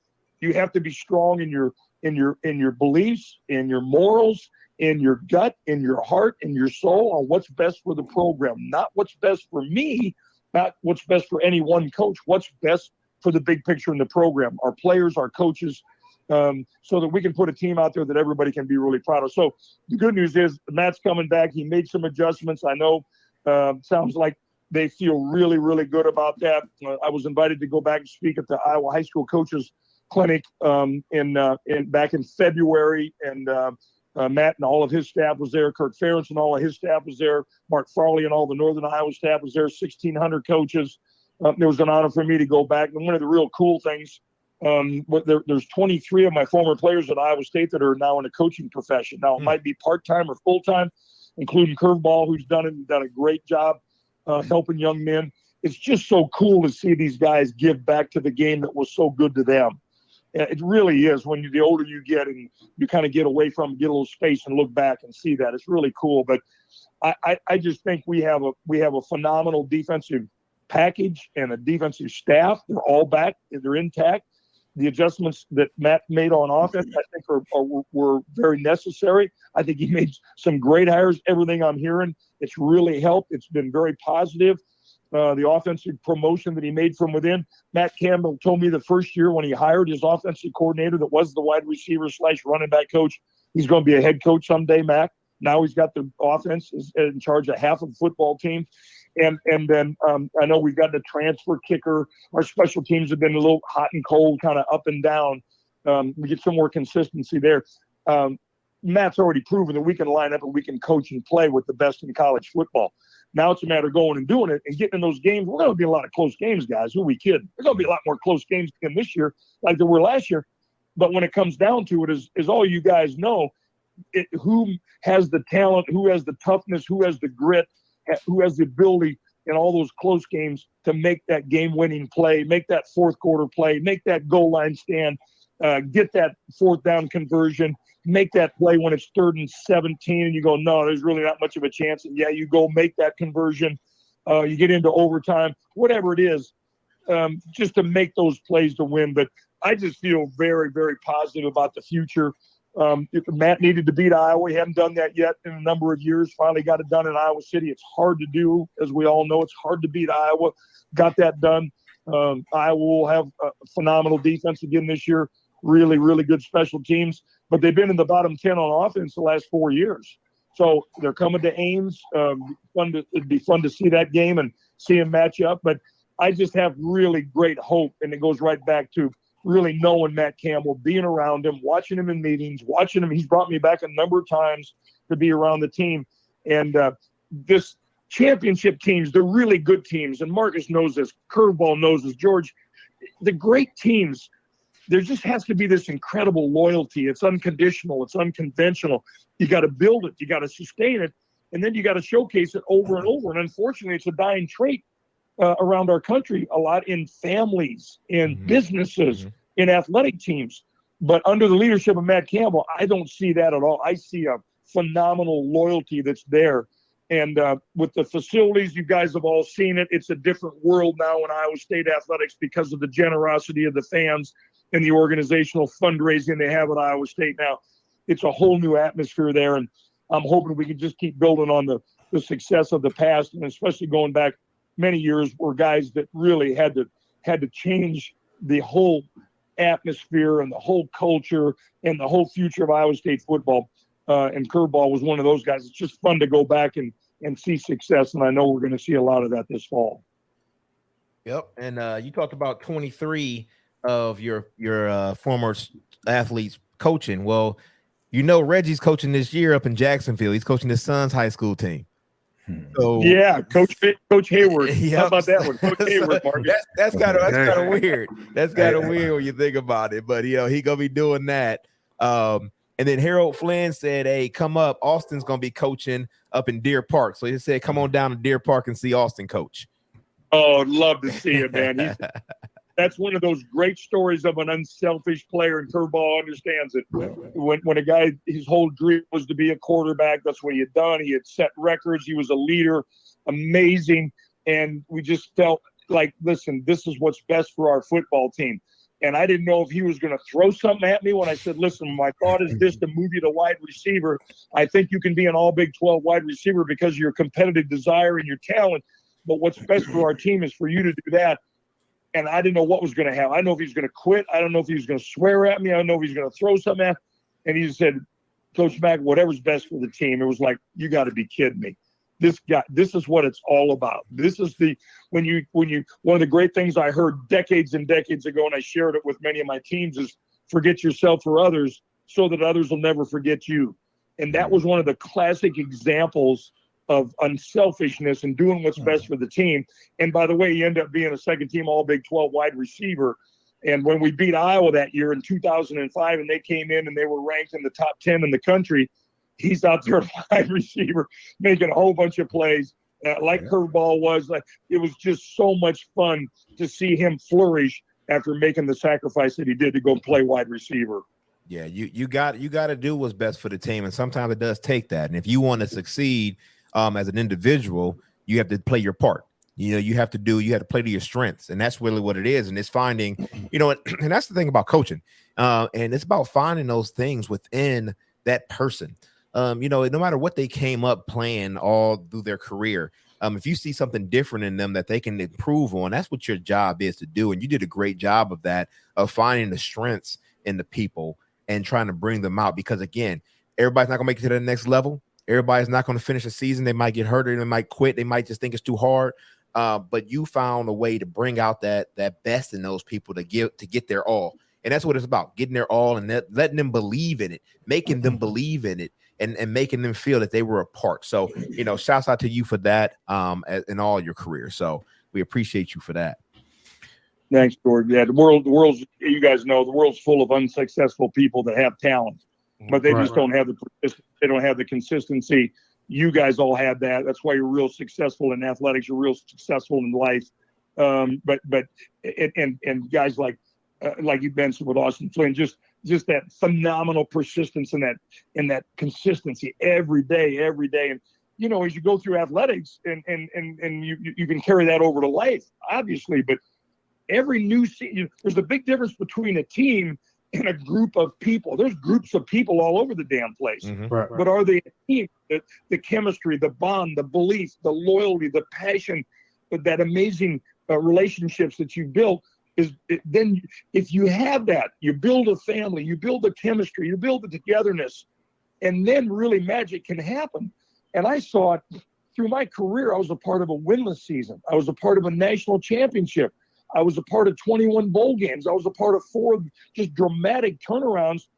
You have to be strong in your beliefs, in your morals, in your gut, in your heart, in your soul on what's best for the program, not what's best for me, not what's best for any one coach, what's best for the big picture in the program, our players, our coaches, so that we can put a team out there that everybody can be really proud of. So the good news is Matt's coming back. He made some adjustments. I know sounds like they feel really, really good about that. I was invited to go back and speak at the Iowa High School Coaches Clinic back in February, and Matt and all of his staff was there. Kirk Ferentz and all of his staff was there. Mark Farley and all the Northern Iowa staff was there. 1,600 coaches. It was an honor for me to go back. And one of the real cool things, there's 23 of my former players at Iowa State that are now in a coaching profession. Now, it might be part-time or full-time, including Curveball, who's done a great job helping young men. It's just so cool to see these guys give back to the game that was so good to them. It really is. When the older you get and you kind of get away from it, get a little space and look back and see that. It's really cool. But I just think we have a phenomenal defensive package and a defensive staff. They're all back. They're intact. The adjustments that Matt made on offense, I think, were very necessary. I think he made some great hires. Everything I'm hearing, it's really helped. It's been very positive. The offensive promotion that he made from within. Matt Campbell told me the first year when he hired his offensive coordinator that was the wide receiver / running back coach, he's going to be a head coach someday, Matt. Now he's got the offense in charge of half of the football team. And then I know we've got the transfer kicker. Our special teams have been a little hot and cold, kind of up and down. We get some more consistency there. Matt's already proven that we can line up and we can coach and play with the best in college football. Now it's a matter of going and doing it and getting in those games. We're going to be a lot of close games, guys. Who are we kidding? There's going to be a lot more close games again this year like there were last year. But when it comes down to it, is all you guys know, who has the talent, who has the toughness, who has the grit, who has the ability in all those close games to make that game-winning play, make that fourth quarter play, make that goal line stand, get that fourth down conversion, make that play when it's 3rd and 17 and you go, no, there's really not much of a chance. And yeah, you go make that conversion. You get into overtime, whatever it is, just to make those plays to win. But I just feel very, very positive about the future. If Matt needed to beat Iowa, he hadn't done that yet in a number of years. Finally got it done in Iowa City. It's hard to do, as we all know. It's hard to beat Iowa. Got that done. Iowa will have a phenomenal defense again this year. Really, really good special teams. But they've been in the bottom 10 on offense the last 4 years. So they're coming to Ames. It'd be fun to see that game and see them match up. But I just have really great hope, and it goes right back to really knowing Matt Campbell, being around him, watching him in meetings, watching him. He's brought me back a number of times to be around the team. And this championship teams, they're really good teams. And Marcus knows this. Curveball knows this. George, the great teams, there just has to be this incredible loyalty. It's unconditional. It's unconventional. You got to build it. You got to sustain it. And then you got to showcase it over and over. And unfortunately, it's a dying trait around our country, a lot in families, in businesses, in athletic teams. But under the leadership of Matt Campbell, I don't see that at all. I see a phenomenal loyalty that's there. And with the facilities, you guys have all seen it. It's a different world now in Iowa State athletics because of the generosity of the fans and the organizational fundraising they have at Iowa State now. It's a whole new atmosphere there. And I'm hoping we can just keep building on the success of the past, and especially going back many years where guys that really had to change the whole atmosphere and the whole culture and the whole future of Iowa State football. And Curveball was one of those guys. It's just fun to go back and see success, and I know we're going to see a lot of that this fall. Yep, and you talked about 23 of your former athletes coaching. Well, you know Reggie's coaching this year up in Jacksonville. He's coaching his son's high school team. So yeah, Coach Hayward. Yep. How about that one, Coach Hayward? Marcus. That's kind of weird. That's kind of weird when you think about it. But he gonna be doing that. And then Harold Flynn said, "Hey, come up. Austin's gonna be coaching up in Deer Park." So he said, "Come on down to Deer Park and see Austin coach." Oh, I'd love to see it, man. That's one of those great stories of an unselfish player, and Curveball understands it. When a guy, his whole dream was to be a quarterback, that's what he had done. He had set records. He was a leader, amazing. And we just felt like, listen, this is what's best for our football team. And I didn't know if he was going to throw something at me when I said, listen, my thought is this, to move you to wide receiver. I think you can be an all Big 12 wide receiver because of your competitive desire and your talent. But what's best for our team is for you to do that. And I didn't know what was going to happen. I don't know if he was going to quit. I don't know if he was going to swear at me. I don't know if he was going to throw something at me. And he said, Coach Mack, whatever's best for the team. It was like, you got to be kidding me. This is what it's all about. This is one of the great things I heard decades and decades ago, and I shared it with many of my teams, is forget yourself for others so that others will never forget you. And that was one of the classic examples of unselfishness and doing what's best for the team. And by the way, he ended up being a second team all Big 12 wide receiver. And when we beat Iowa that year in 2005, and they came in and they were ranked in the top 10 in the country, he's out there wide receiver making a whole bunch of plays Curveball was. It was just so much fun to see him flourish after making the sacrifice that he did to go play wide receiver. Yeah, you got to do what's best for the team, and sometimes it does take that. And if you want to succeed as an individual, you have to play your part. You have to play to your strengths, and that's really what it is. And it's finding, and that's the thing about coaching, and it's about finding those things within that person. No matter what they came up playing all through their career, if you see something different in them that they can improve on, that's what your job is to do. And you did a great job of that, of finding the strengths in the people and trying to bring them out. Because again, everybody's not gonna make it to the next level. Everybody's not going to finish a season. They might get hurt, or they might quit. They might just think it's too hard. But you found a way to bring out that best in those people to get their all. And that's what it's about, getting their all and letting them believe in it, making them believe in it, and making them feel that they were a part. So, shouts out to you for that in all your career. So we appreciate you for that. Thanks, George. Yeah, the world's, you guys know, the world's full of unsuccessful people that have talent, but they just don't have the consistency. You guys all have that. That's why you're real successful in athletics. You're real successful in life. But guys like you mentioned with Austin Flynn, just that phenomenal persistence and that consistency every day. And as you go through athletics, and you can carry that over to life, obviously. But every new season, there's a big difference between a team and a group of people. There's groups of people all over the damn place. Mm-hmm. Right. But are they a team? The chemistry, the bond, the belief, the loyalty, the passion, that amazing relationships that you built, then if you have that, you build a family, you build the chemistry, you build the togetherness, and then really magic can happen. And I saw it through my career. I was a part of a winless season. I was a part of a national championship. I was a part of 21 bowl games. I was a part of 4 just dramatic turnarounds.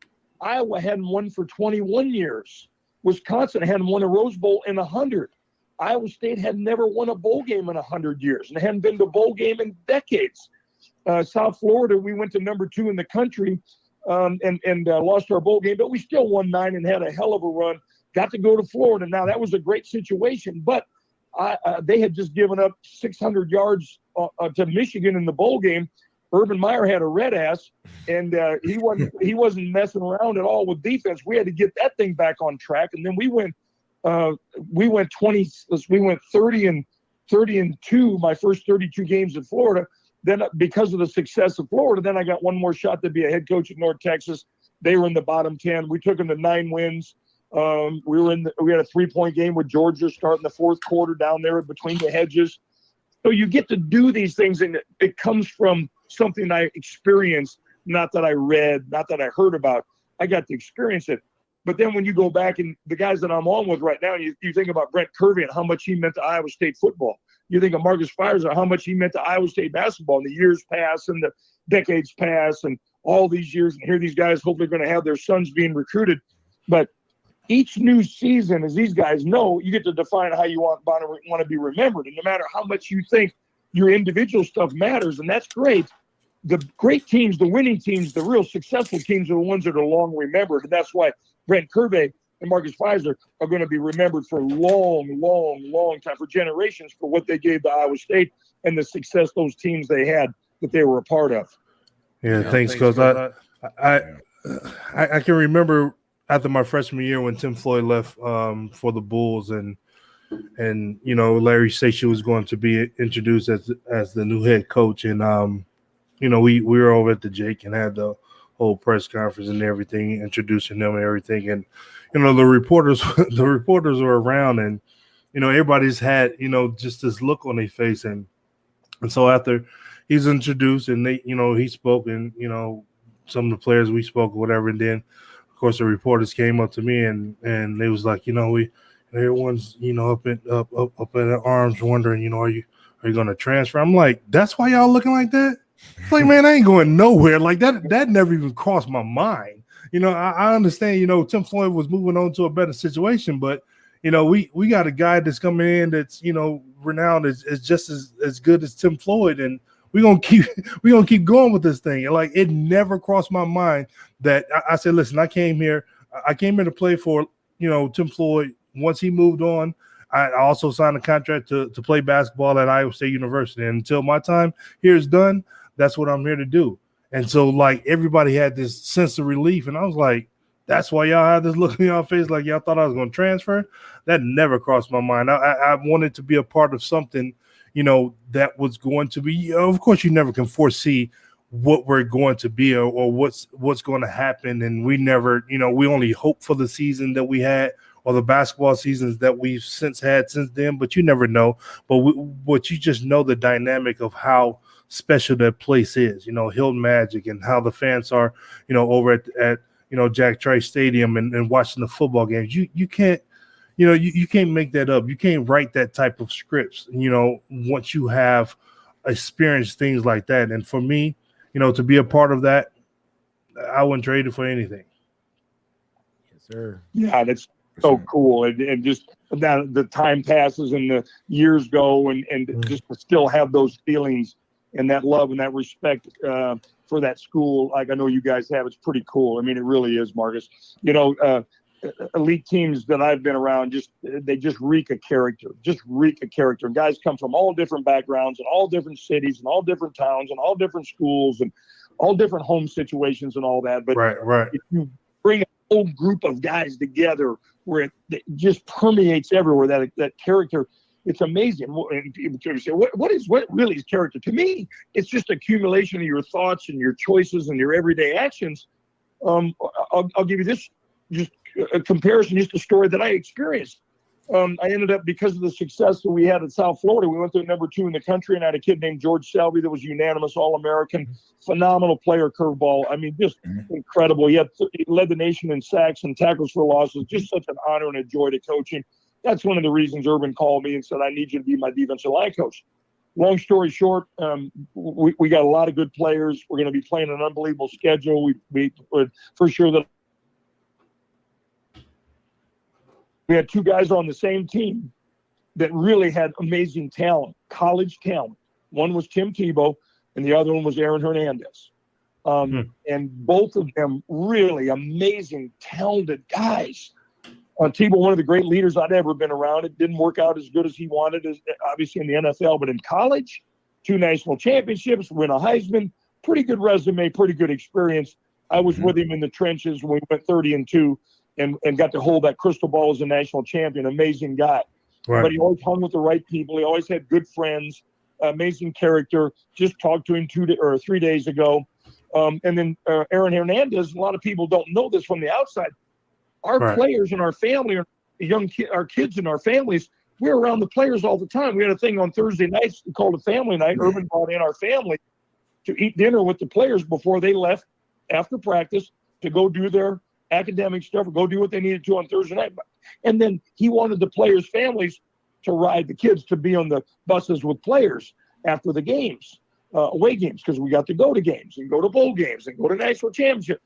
Iowa hadn't won for 21 years. Wisconsin hadn't won a Rose Bowl in 100. Iowa State had never won a bowl game in 100 years and hadn't been to a bowl game in decades. South Florida, we went to number 2 in the country and lost our bowl game, but we still won 9 and had a hell of a run. Got to go to Florida. Now, that was a great situation, but they had just given up 600 yards to Michigan in the bowl game, Urban Meyer had a red ass, and he wasn't messing around at all with defense. We had to get that thing back on track, and then we went 30-2 my first 32 games in Florida. Then because of the success of Florida, then I got one more shot to be a head coach at North Texas. They were in the bottom 10. We took them to 9 wins. We had a 3-point game with Georgia starting the fourth quarter down there between the hedges. So you get to do these things, and it comes from something I experienced, not that I read, not that I heard about. I got to experience it. But then when you go back and the guys that I'm on with right now, you think about Brent Kirby and how much he meant to Iowa State football. You think of Marcus Fires and how much he meant to Iowa State basketball, and the years pass and the decades pass and all these years. And here these guys hopefully going to have their sons being recruited. But each new season, as these guys know, you get to define how you want to be remembered. And no matter how much you think your individual stuff matters, and that's great, the great teams, the winning teams, the real successful teams are the ones that are long remembered. And that's why Brent Kirby and Marcus Pfizer are going to be remembered for a long time, for generations, for what they gave to Iowa State and the success those teams they had that they were a part of. Yeah, thanks, Coach. I can remember after my freshman year when Tim Floyd left for the Bulls, and Larry Sachet was going to be introduced as the new head coach, and we were over at the Jake and had the whole press conference and everything, introducing them and everything, and the reporters were around, and everybody's had just this look on their face, and so after he's introduced and he spoke, and some of the players we spoke or whatever, and then of course the reporters came up to me and they was like, everyone's up in their arms wondering, are you going to transfer? I'm like, that's why y'all looking like that? It's like, man, I ain't going nowhere. Like that never even crossed my mind. I understand, Tim Floyd was moving on to a better situation, but we got a guy that's coming in that's, renowned as just as good as Tim Floyd, and we're gonna keep going with this thing. And like, it never crossed my mind that I said, listen, I came here to play for Tim Floyd. Once he moved on, I also signed a contract to play basketball at Iowa State University. And until my time here is done, that's what I'm here to do. And so, like, everybody had this sense of relief. And I was like, that's why y'all had this look in y'all face like y'all thought I was going to transfer? That never crossed my mind. I wanted to be a part of something, that was going to be, of course, you never can foresee what we're going to be or what's going to happen. And we never, we only hope for the season that we had or the basketball seasons that we've had since then, but you never know. But you just know the dynamic of how special that place is, Hilton Magic, and how the fans are, over at Jack Trice Stadium and watching the football games. You can't, you can't make that up. You can't write that type of scripts, once you have experienced things like that. And for me, to be a part of that, I wouldn't trade it for anything. Yes, sir. Yeah, that's so cool. And just that the time passes and the years go, and just to still have those feelings and that love and that respect for that school, like I know you guys have, it's pretty cool. I mean, it really is, Marcus. Elite teams that I've been around, they just reek of character. And guys come from all different backgrounds and all different cities and all different towns and all different schools and all different home situations and all that. But right. If you bring a whole group of guys together where it just permeates everywhere, that character, it's amazing. And people say, what really is character? To me, it's just accumulation of your thoughts and your choices and your everyday actions. I'll give you this, just a comparison, just a story that I experienced. I ended up, because of the success that we had in South Florida, we went to number 2 in the country, and I had a kid named George Selby that was unanimous All-American, phenomenal player, curveball. I mean, just incredible. He led the nation in sacks and tackles for losses. Just such an honor and a joy to coach him. That's one of the reasons Urban called me and said, I need you to be my defensive line coach. Long story short, we got a lot of good players. We're going to be playing an unbelievable schedule. We for sure that we had 2 guys on the same team that really had amazing talent, college talent. One was Tim Tebow, and the other one was Aaron Hernandez. And both of them really amazing, talented guys. Tebow, one of the great leaders I'd ever been around. It didn't work out as good as he wanted, obviously in the NFL, but in college, 2 national championships, win a Heisman, pretty good resume, pretty good experience. I was with him in the trenches when we went 30-2 and got to hold that crystal ball as a national champion. Amazing guy. Right. But he always hung with the right people. He always had good friends, amazing character. Just talked to him 3 days ago. And then Aaron Hernandez, a lot of people don't know this from the outside. Our players and our family, our kids and our families, we're around the players all the time. We had a thing on Thursday nights called a family night. Urban brought in our family to eat dinner with the players before they left after practice to go do their academic stuff or go do what they needed to on Thursday night. And then he wanted the players' families to ride the kids to be on the buses with players after the games, away games, because we got to go to games and go to bowl games and go to national championship.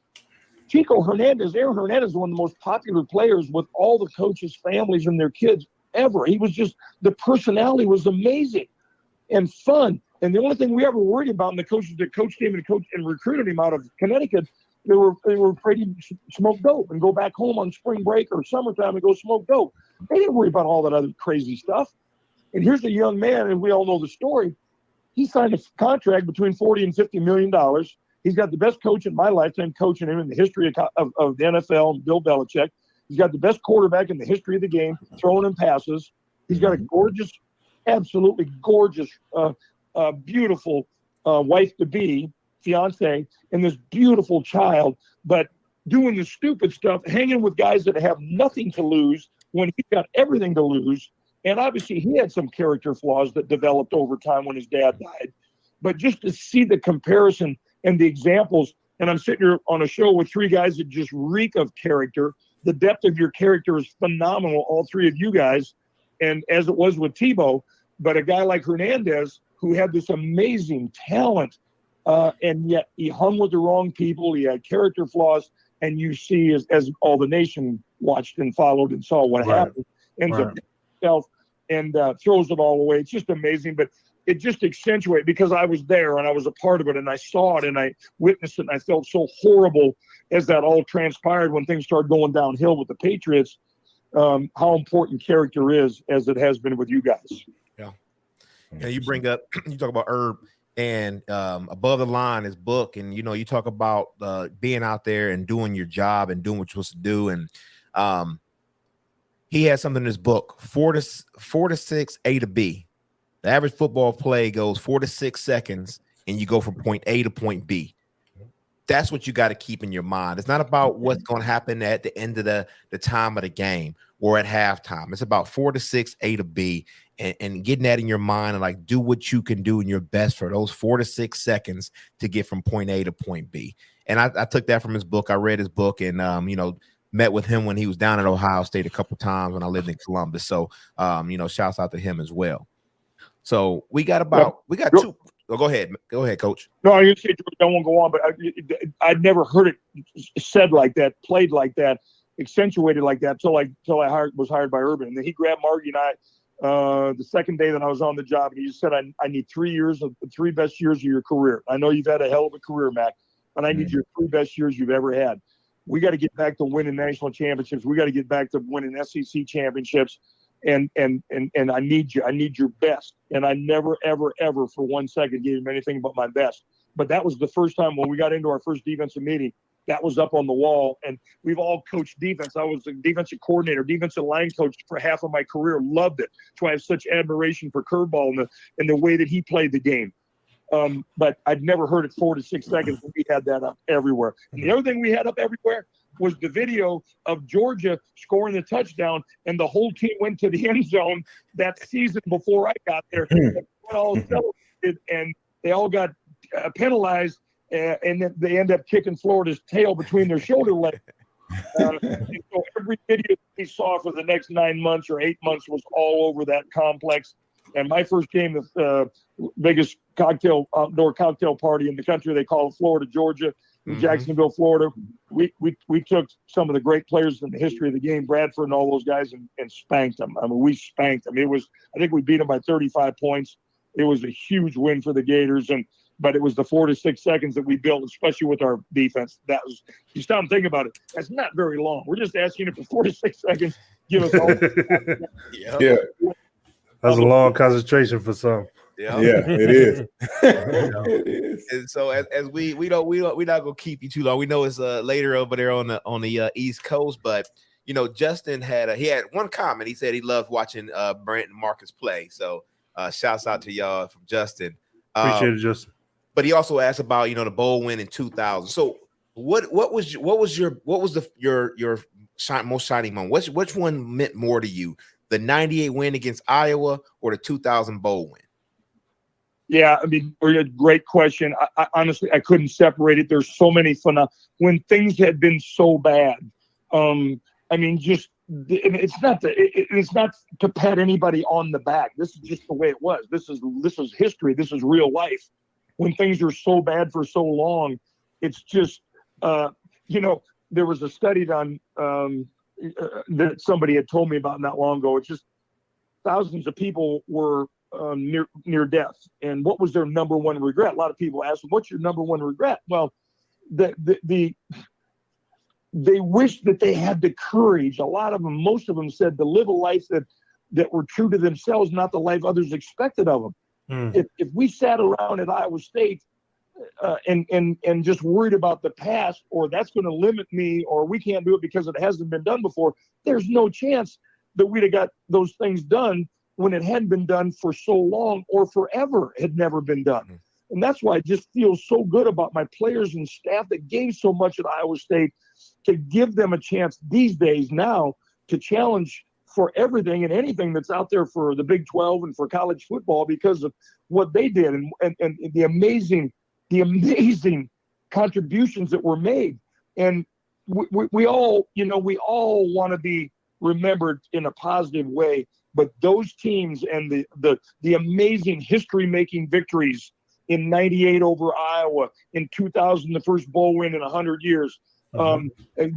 Aaron Hernandez is one of the most popular players with all the coaches' families and their kids ever. He was just, the personality was amazing and fun. And the only thing we ever worried about, and the coaches that coached him and recruited him out of Connecticut, they were afraid he'd smoke dope and go back home on spring break or summertime and go smoke dope. They didn't worry about all that other crazy stuff. And here's a young man, and we all know the story. He signed a contract between $40 and $50 million. He's got the best coach in my lifetime coaching him in the history of the NFL, Bill Belichick. He's got the best quarterback in the history of the game, throwing him passes. He's got a gorgeous, absolutely gorgeous, beautiful wife-to-be, fiance, and this beautiful child, but doing the stupid stuff, hanging with guys that have nothing to lose when he's got everything to lose. And obviously he had some character flaws that developed over time when his dad died. But just to see the comparison and the examples, and I'm sitting here on a show with three guys that just reek of character. The depth of your character is phenomenal, all three of you guys, and as it was with Tebow. But a guy like Hernandez, who had this amazing talent, and yet he hung with the wrong people. He had character flaws, and you see, as all the nation watched and followed and saw what happened, ends up himself and throws it all away. It's just amazing, but it just accentuated because I was there and I was a part of it and I saw it and I witnessed it and I felt so horrible as that all transpired when things started going downhill with the Patriots. How important character is, as it has been with you guys. Yeah, you bring up, you talk about Herb and Above the Line, his book, and you talk about being out there and doing your job and doing what you're supposed to do. And he has something in his book: 4 to 6 A to B. The average football play goes 4 to 6 seconds, and you go from point A to point B. That's what you got to keep in your mind. It's not about what's going to happen at the end of the time of the game or at halftime. It's about 4 to 6 A to B, and getting that in your mind and like do what you can do in your best for those 4 to 6 seconds to get from point A to point B. And I took that from his book. I read his book and met with him when he was down at Ohio State a couple times when I lived in Columbus. So shouts out to him as well. So we got two. Oh, go ahead, Coach. No, I won't go on, but I'd never heard it said like that, played like that, accentuated like that until I was hired by Urban. And then he grabbed Margie and I the second day that I was on the job, and he just said, I need 3 years of the 3 best years of your career. I know you've had a hell of a career, Mac, and I need your 3 best years you've ever had. We got to get back to winning national championships. We got to get back to winning SEC championships. And I need you. I need your best. And I never, ever, ever for 1 second gave him anything but my best. But that was the first time when we got into our first defensive meeting, that was up on the wall. And we've all coached defense. I was a defensive coordinator, defensive line coach for half of my career. Loved it. That's why I have such admiration for curveball and the way that he played the game. But I'd never heard it 4 to 6 seconds. We had that up everywhere. And the other thing we had up everywhere was the video of Georgia scoring the touchdown, and the whole team went to the end zone that season before I got there. They all celebrated, and they all got penalized, and then they end up kicking Florida's tail between their shoulder legs. So every video we saw for the next 9 months or 8 months was all over that complex. And my first game, the biggest outdoor cocktail party in the country, they call it Florida, Georgia, in Jacksonville, Florida. We took some of the great players in the history of the game, Bradford and all those guys, and spanked them. I mean, we spanked them. I think we beat them by 35 points. It was a huge win for the Gators, but it was the 4 to 6 seconds that we built, especially with our defense. That was, you stop and think about it, that's not very long. We're just asking you for 4 to 6 seconds. Give us all. Yeah. That's a long concentration for some. Yeah, it is. It is. And so as we're not gonna keep you too long. We know it's later over there on the East Coast, but Justin had one comment. He said he loved watching Brent and Marcus play. So shouts out to y'all from Justin. Appreciate it, Justin. But he also asked about the bowl win in 2000. So what was your most shining moment? Which one meant more to you? The 98 win against Iowa or the 2000 bowl win? Yeah, I mean, a great question. I honestly, I couldn't separate it. There's so many when things had been so bad. I mean, just it's not to pat anybody on the back. This is just the way it was. This is history. This is real life. When things are so bad for so long, it's just there was a study done that somebody had told me about not long ago. It's just thousands of people were near death, and what was their number one regret? A lot of people ask them, "What's your number one regret?" Well, they wish that they had the courage. A lot of them, most of them, said to live a life that were true to themselves, not the life others expected of them. If we sat around at Iowa State and just worried about the past, or that's going to limit me, or we can't do it because it hasn't been done before, there's no chance that we'd have got those things done when it hadn't been done for so long or forever had never been done. And that's why I just feel so good about my players and staff that gave so much at Iowa State, to give them a chance these days now to challenge for everything and anything that's out there for the Big 12 and for college football because of what they did and the amazing contributions that were made. And we all want to be remembered in a positive way, but those teams and the amazing history-making victories in 98 over Iowa, in 2000, the first bowl win in 100 years,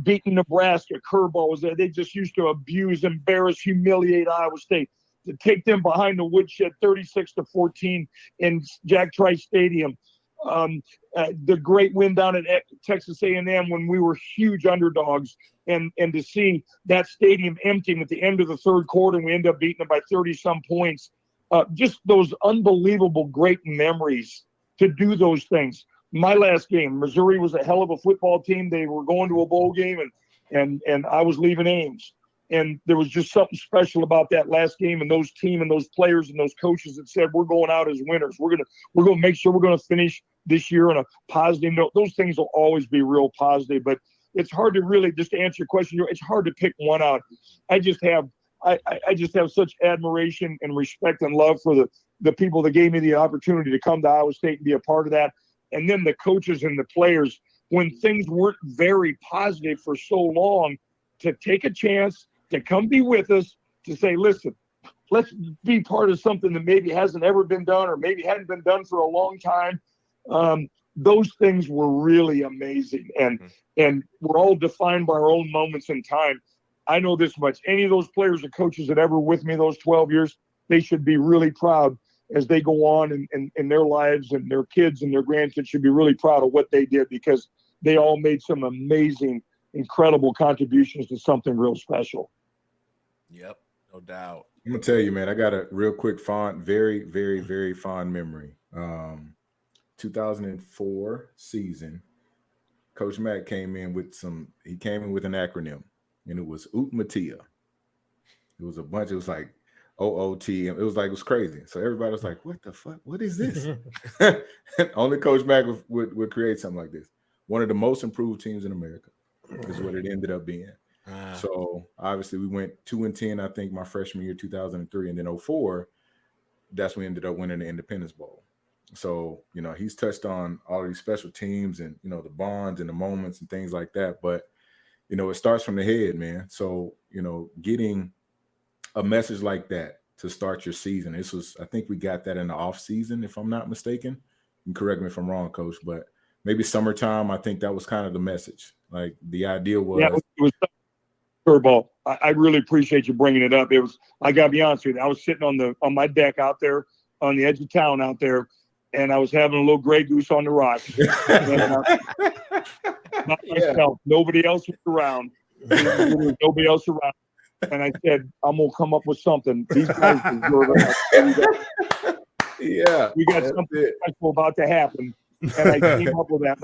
beating Nebraska, curveball was there. They just used to abuse, embarrass, humiliate Iowa State, to take them behind the woodshed 36-14 in Jack Trice Stadium. The great win down at Texas A&M when we were huge underdogs, and to see that stadium emptying at the end of the third quarter, and we end up beating them by 30-some points. Just those unbelievable great memories to do those things. My last game, Missouri was a hell of a football team. They were going to a bowl game, and I was leaving Ames. And there was just something special about that last game and those team and those players and those coaches that said, we're going out as winners. We're gonna make sure we're gonna finish this year on a positive note. Those things will always be real positive, but it's hard to really, just to answer your question, it's hard to pick one out. I just have such admiration and respect and love for the people that gave me the opportunity to come to Iowa State and be a part of that. And then the coaches and the players, when things weren't very positive for so long, to take a chance, to come be with us, to say, listen, let's be part of something that maybe hasn't ever been done or maybe hadn't been done for a long time. Those things were really amazing. And we're all defined by our own moments in time. I know this much. Any of those players or coaches that ever with me those 12 years, they should be really proud as they go on in their lives, and their kids and their grandkids should be really proud of what they did, because they all made some amazing, incredible contributions to something real special. Yep, no doubt. I'm gonna tell you, man, I got a real quick very, very, very fond memory. 2004 season, Coach Mack came in with an acronym, and it was Matia. It was a bunch, it was like OOT, and it was crazy. So everybody was like, what the fuck? What is this? Only Coach Mack would create something like this. One of the most improved teams in America is what it ended up being. So obviously we went 2-10, I think, my freshman year, 2003, and then 2004, that's when we ended up winning the Independence Bowl. So, he's touched on all of these special teams and, the bonds and the moments and things like that. But, it starts from the head, man. So, getting a message like that to start your season. I think we got that in the off season, if I'm not mistaken. You can correct me if I'm wrong, Coach, but maybe summertime, I think that was kind of the message. Like, the idea was. Yeah, it was curveball. I really appreciate you bringing it up. I got to be honest with you. I was sitting on my deck out there on the edge of town out there, and I was having a little Grey Goose on the rocks. Not myself. Nobody else was around. Nobody else around. And I said, I'm going to come up with something. These guys deserve it. Yeah, we got something special about to happen. And I came up with that.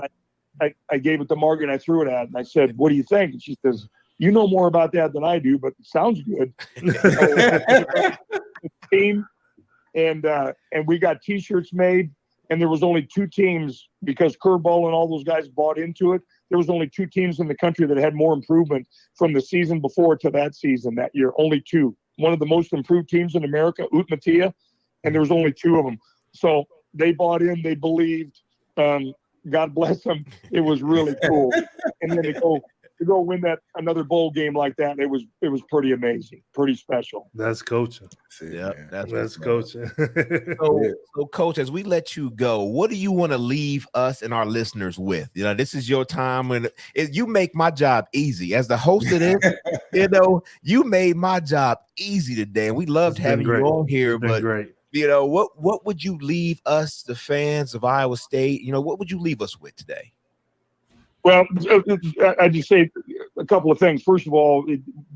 I gave it to Margaret and I threw it at her. And I said, what do you think? And she says, you know more about that than I do, but it sounds good. Team, and we got T-shirts made. And there was only 2 teams because Curveball and all those guys bought into it. There was only 2 teams in the country that had more improvement from the season before to that season that year. Only 2. One of the most improved teams in America, Utmatia, and there was only 2 of them. So they bought in. They believed. God bless them. It was really cool. And then to go win that another bowl game like that, it was pretty amazing, pretty special. That's coaching. Yeah, that's coaching. So, Coach, as we let you go, what do you want to leave us and our listeners with? You know, this is your time when you make my job easy as the host of this. You know, you made my job easy today, and we loved having you on here. But great. You know, what would you leave us, the fans of Iowa State? You know, what would you leave us with today? Well, I just say a couple of things. First of all,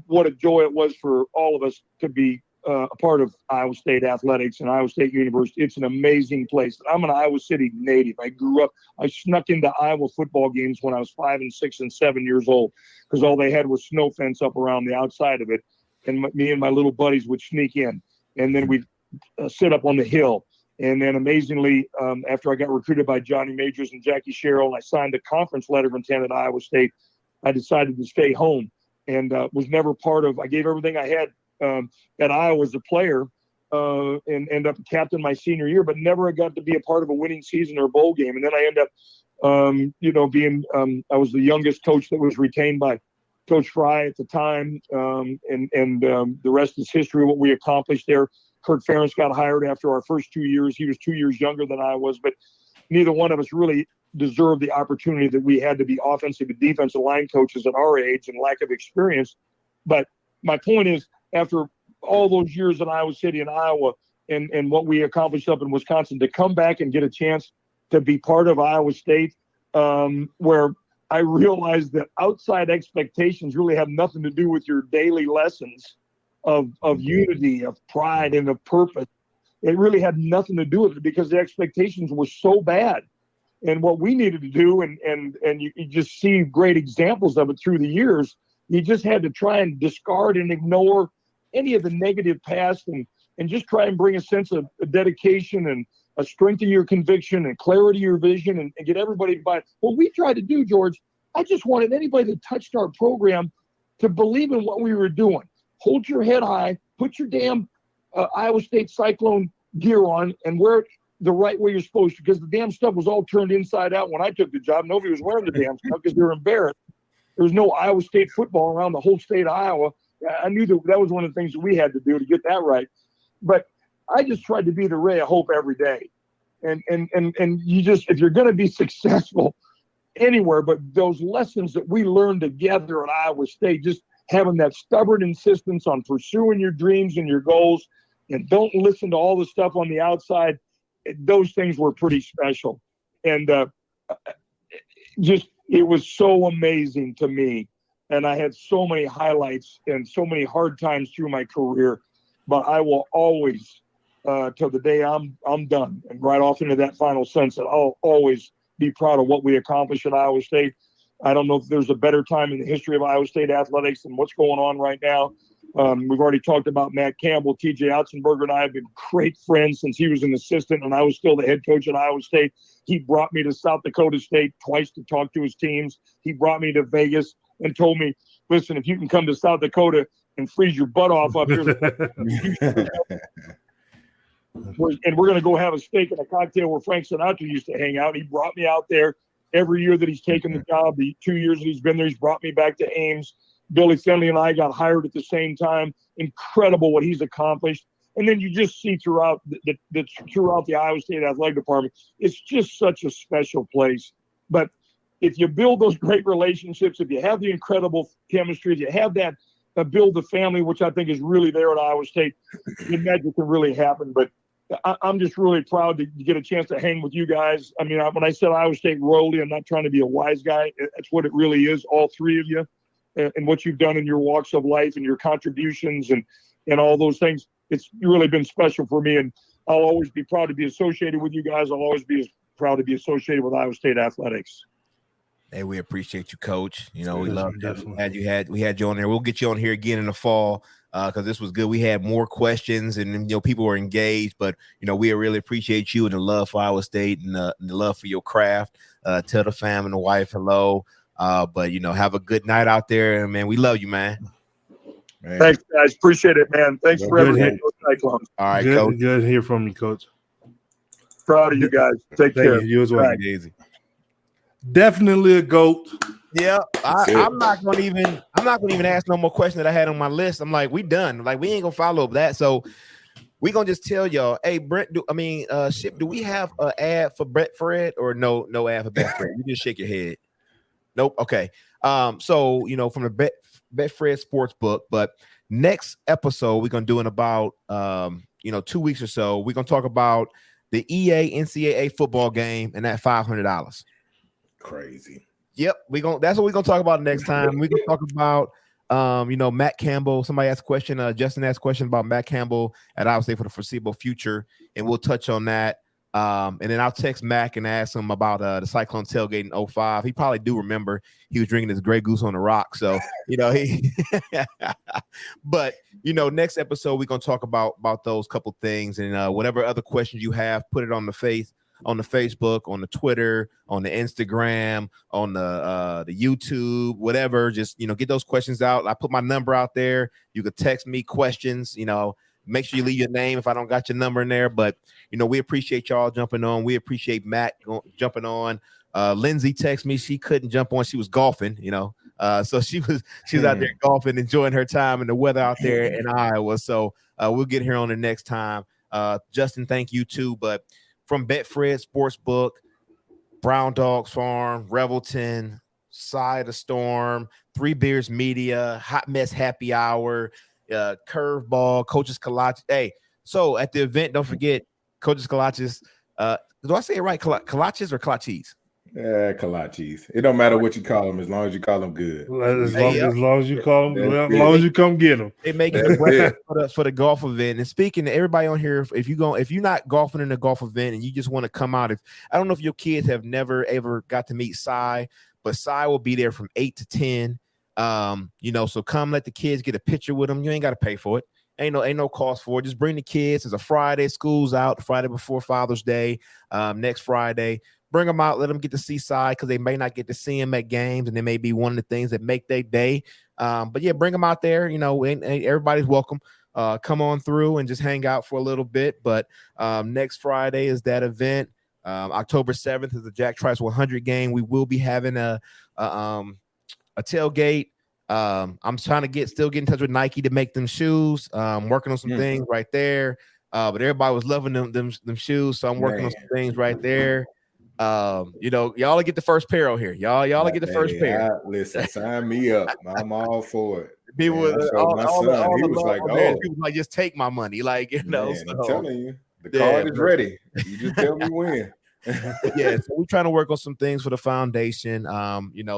what a joy it was for all of us to be a part of Iowa State athletics and Iowa State University. It's an amazing place. I'm an Iowa City native. I grew up. I snuck into Iowa football games when I was 5 and 6 and 7 years old because all they had was snow fence up around the outside of it, and me and my little buddies would sneak in, and then we'd sit up on the hill. And then amazingly, after I got recruited by Johnny Majors and Jackie Sherrill, and I signed a conference letter of intent at Iowa State, I decided to stay home and was never part of – I gave everything I had at Iowa as a player and ended up captain my senior year, but never got to be a part of a winning season or a bowl game. And then I ended up, being I was the youngest coach that was retained by Coach Fry at the time, and the rest is history, what we accomplished there. Kurt Ferentz got hired after our first 2 years. He was 2 years younger than I was, but neither one of us really deserved the opportunity that we had to be offensive and defensive line coaches at our age and lack of experience. But my point is, after all those years in Iowa City and Iowa and what we accomplished up in Wisconsin, to come back and get a chance to be part of Iowa State, where I realized that outside expectations really have nothing to do with your daily lessons of unity, of pride, and of purpose. It really had nothing to do with it because the expectations were so bad. And what we needed to do, and you just see great examples of it through the years, you just had to try and discard and ignore any of the negative past and just try and bring a sense of dedication and a strength of your conviction and clarity of your vision and get everybody to buy it. What we tried to do, George, I just wanted anybody that touched our program to believe in what we were doing. Hold your head high, put your damn Iowa State Cyclone gear on and wear it the right way you're supposed to, because the damn stuff was all turned inside out when I took the job. Nobody was wearing the damn stuff because they were embarrassed. There was no Iowa State football around the whole state of Iowa. I knew that was one of the things that we had to do to get that right. But I just tried to be the ray of hope every day. And you just, if you're going to be successful anywhere, but those lessons that we learned together at Iowa State, just having that stubborn insistence on pursuing your dreams and your goals and don't listen to all the stuff on the outside, those things were pretty special. And it was so amazing to me. And I had so many highlights and so many hard times through my career, but I will always, till the day I'm done and right off into that final sunset, I'll always be proud of what we accomplished at Iowa State. I don't know if there's a better time in the history of Iowa State athletics than what's going on right now. We've already talked about Matt Campbell. TJ Otzenberger and I have been great friends since he was an assistant and I was still the head coach at Iowa State. He brought me to South Dakota State twice to talk to his teams. He brought me to Vegas and told me, listen, if you can come to South Dakota and freeze your butt off up here, and we're going to go have a steak and a cocktail where Frank Sinatra used to hang out. He brought me out there every year that he's taken the job. The 2 years that he's been there, he's brought me back to Ames. Billy Finley and I got hired at the same time. Incredible what he's accomplished. And then you just see throughout the Iowa State Athletic Department, it's just such a special place. But if you build those great relationships, if you have the incredible chemistry, if you have that build the family, which I think is really there at Iowa State, the magic can really happen. But I'm just really proud to get a chance to hang with you guys. I mean, when I said Iowa State royalty, I'm not trying to be a wise guy. That's what it really is, all three of you, and what you've done in your walks of life and your contributions and all those things. It's really been special for me. And I'll always be proud to be associated with you guys. I'll always be proud to be associated with Iowa State athletics. Hey, we appreciate you, Coach. You know, we love definitely. we had you on there. We'll get you on here again in the fall because this was good. We had more questions and people were engaged, but we really appreciate you and the love for Iowa State and the love for your craft. Tell the fam and the wife hello. But have a good night out there, and man, we love you, man. Thanks, guys. Appreciate it, man. Thanks for everything. Cyclones. All right, good, Coach. Good to hear from you, Coach. Proud of you guys. Take care. You as well. Right. Easy. Definitely a GOAT. Yeah, I'm not gonna even ask no more questions that I had on my list. I'm like, we done. Like, we ain't gonna follow up that. So we gonna just tell y'all, hey, Brent. Ship. Do we have an ad for Brett Fred or no ad for Brett Fred? You just shake your head. Nope. Okay. So from the Betfred Sportsbook, but next episode we're gonna do in about 2 weeks or so. We're gonna talk about the EA NCAA football game and that $500. Crazy. Yep, that's what we're gonna talk about next time. We can talk about Matt Campbell. Somebody asked a question, Justin asked a question about Matt Campbell at Iowa State for the foreseeable future, and we'll touch on that. And then I'll text Mac and ask him about the Cyclone tailgate in 2005. He probably do remember he was drinking his Grey Goose on the rock. So, he but next episode we're gonna talk about those couple things, and whatever other questions you have, put it on the Facebook, on the Twitter, on the Instagram, on the YouTube, whatever. Just get those questions out. I put my number out there. You could text me questions. Make sure you leave your name if I don't got your number in there. But we appreciate y'all jumping on. We appreciate Matt jumping on. Lindsay texted me she couldn't jump on. She was golfing. So she's out there golfing, enjoying her time and the weather out there in Iowa. So we'll get her on the next time. Justin, thank you too. But from Betfred Sportsbook, Brown Dogs Farm, Revelton, Side of Storm, Three Beers Media, Hot Mess Happy Hour, Curveball, Coaches Kolaches. Hey, so at the event, don't forget Coaches Kolaches. Do I say it right? Kolaches or Kolaches? Kolaches. It don't matter what you call them as long as you call them good. As long as you call them, as long as you come get them. They make it for the golf event. And speaking to everybody on here, if you're not golfing in a golf event and you just want to come out, I don't know if your kids have never ever got to meet Cy, but Cy will be there from 8 to 10. So come let the kids get a picture with them. You ain't got to pay for it. Ain't no cost for it. Just bring the kids. It's a Friday. School's out. Friday before Father's Day. Next Friday. Bring them out. Let them get to see Cy because they may not get to see him at games, and they may be one of the things that make their day. But yeah, bring them out there. And everybody's welcome. Come on through and just hang out for a little bit. But next Friday is that event. October 7th is the Jack Trice 100 game. We will be having a tailgate. I'm trying to still get in touch with Nike to make them shoes. Working on some things right there. But everybody was loving them shoes, so I'm working on some things right there. Y'all get the first pair out here. Y'all get the first pair. Listen, sign me up. I'm all for it. People he was like, people like, just take my money. Like, I'm telling you, the card is ready. You just tell me when. Yeah, so we're trying to work on some things for the foundation.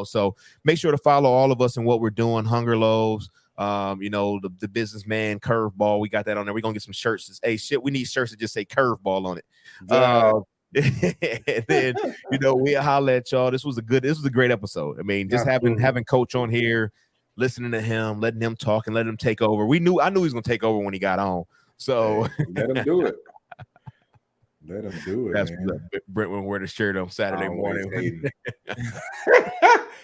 So make sure to follow all of us in what we're doing. Hunger Loaves, the businessman Curveball. We got that on there. We're gonna get some shirts. Hey, we need shirts that just say Curveball on it. And then we'll holler at y'all. This was a great episode. I mean, just having Coach on here, listening to him, letting him talk and letting him take over. I knew he was gonna take over when he got on. So let him do it. Let him do it. That's Brent will wear the shirt on Saturday morning.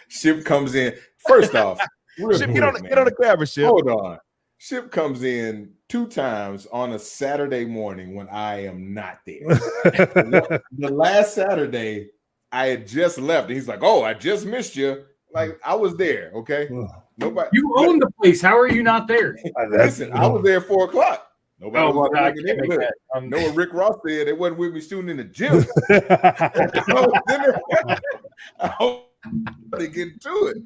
Ship comes in. First off, Ship, get on the camera, Ship. Hold on. Ship comes in 2 times on a Saturday morning when I am not there. The last Saturday, I had just left. And he's like, "Oh, I just missed you." Like, I was there, okay? Nobody. You own the place. How are you not there? Listen, I was there at 4 o'clock. Nobody was I can't make that. Know what Rick Ross said? They wasn't with me shooting in the gym. I hope they get to it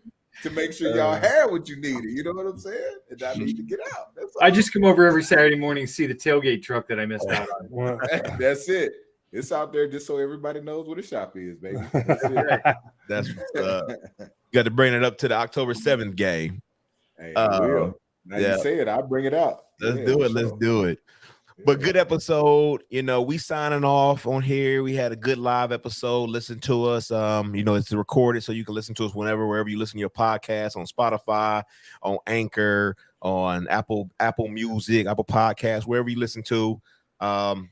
to make sure y'all had what you needed. You know what I'm saying? And I need to get out. I just come over every Saturday morning and see the tailgate truck that I missed out on. That's it. It's out there just so everybody knows what a shop is, baby. That's you got to bring it up to the October 7th game. Hey, I will. Now you say it, I'll bring it out. Let's do it. But good episode. You know, we signing off on here. We had a good live episode. Listen to us. You know, it's recorded, so you can listen to us wherever you listen to your podcast, on Spotify, on Anchor, on Apple Music, Apple Podcasts, wherever you listen to.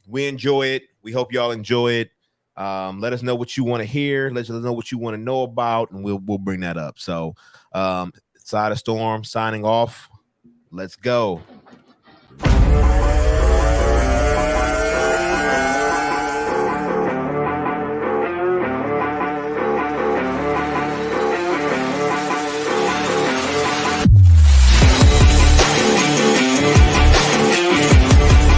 We enjoy it. We hope y'all enjoy it. Let us know what you want to hear. Let us know what you want to know about, and we'll bring that up. So, Side of Storm signing off. Let's go.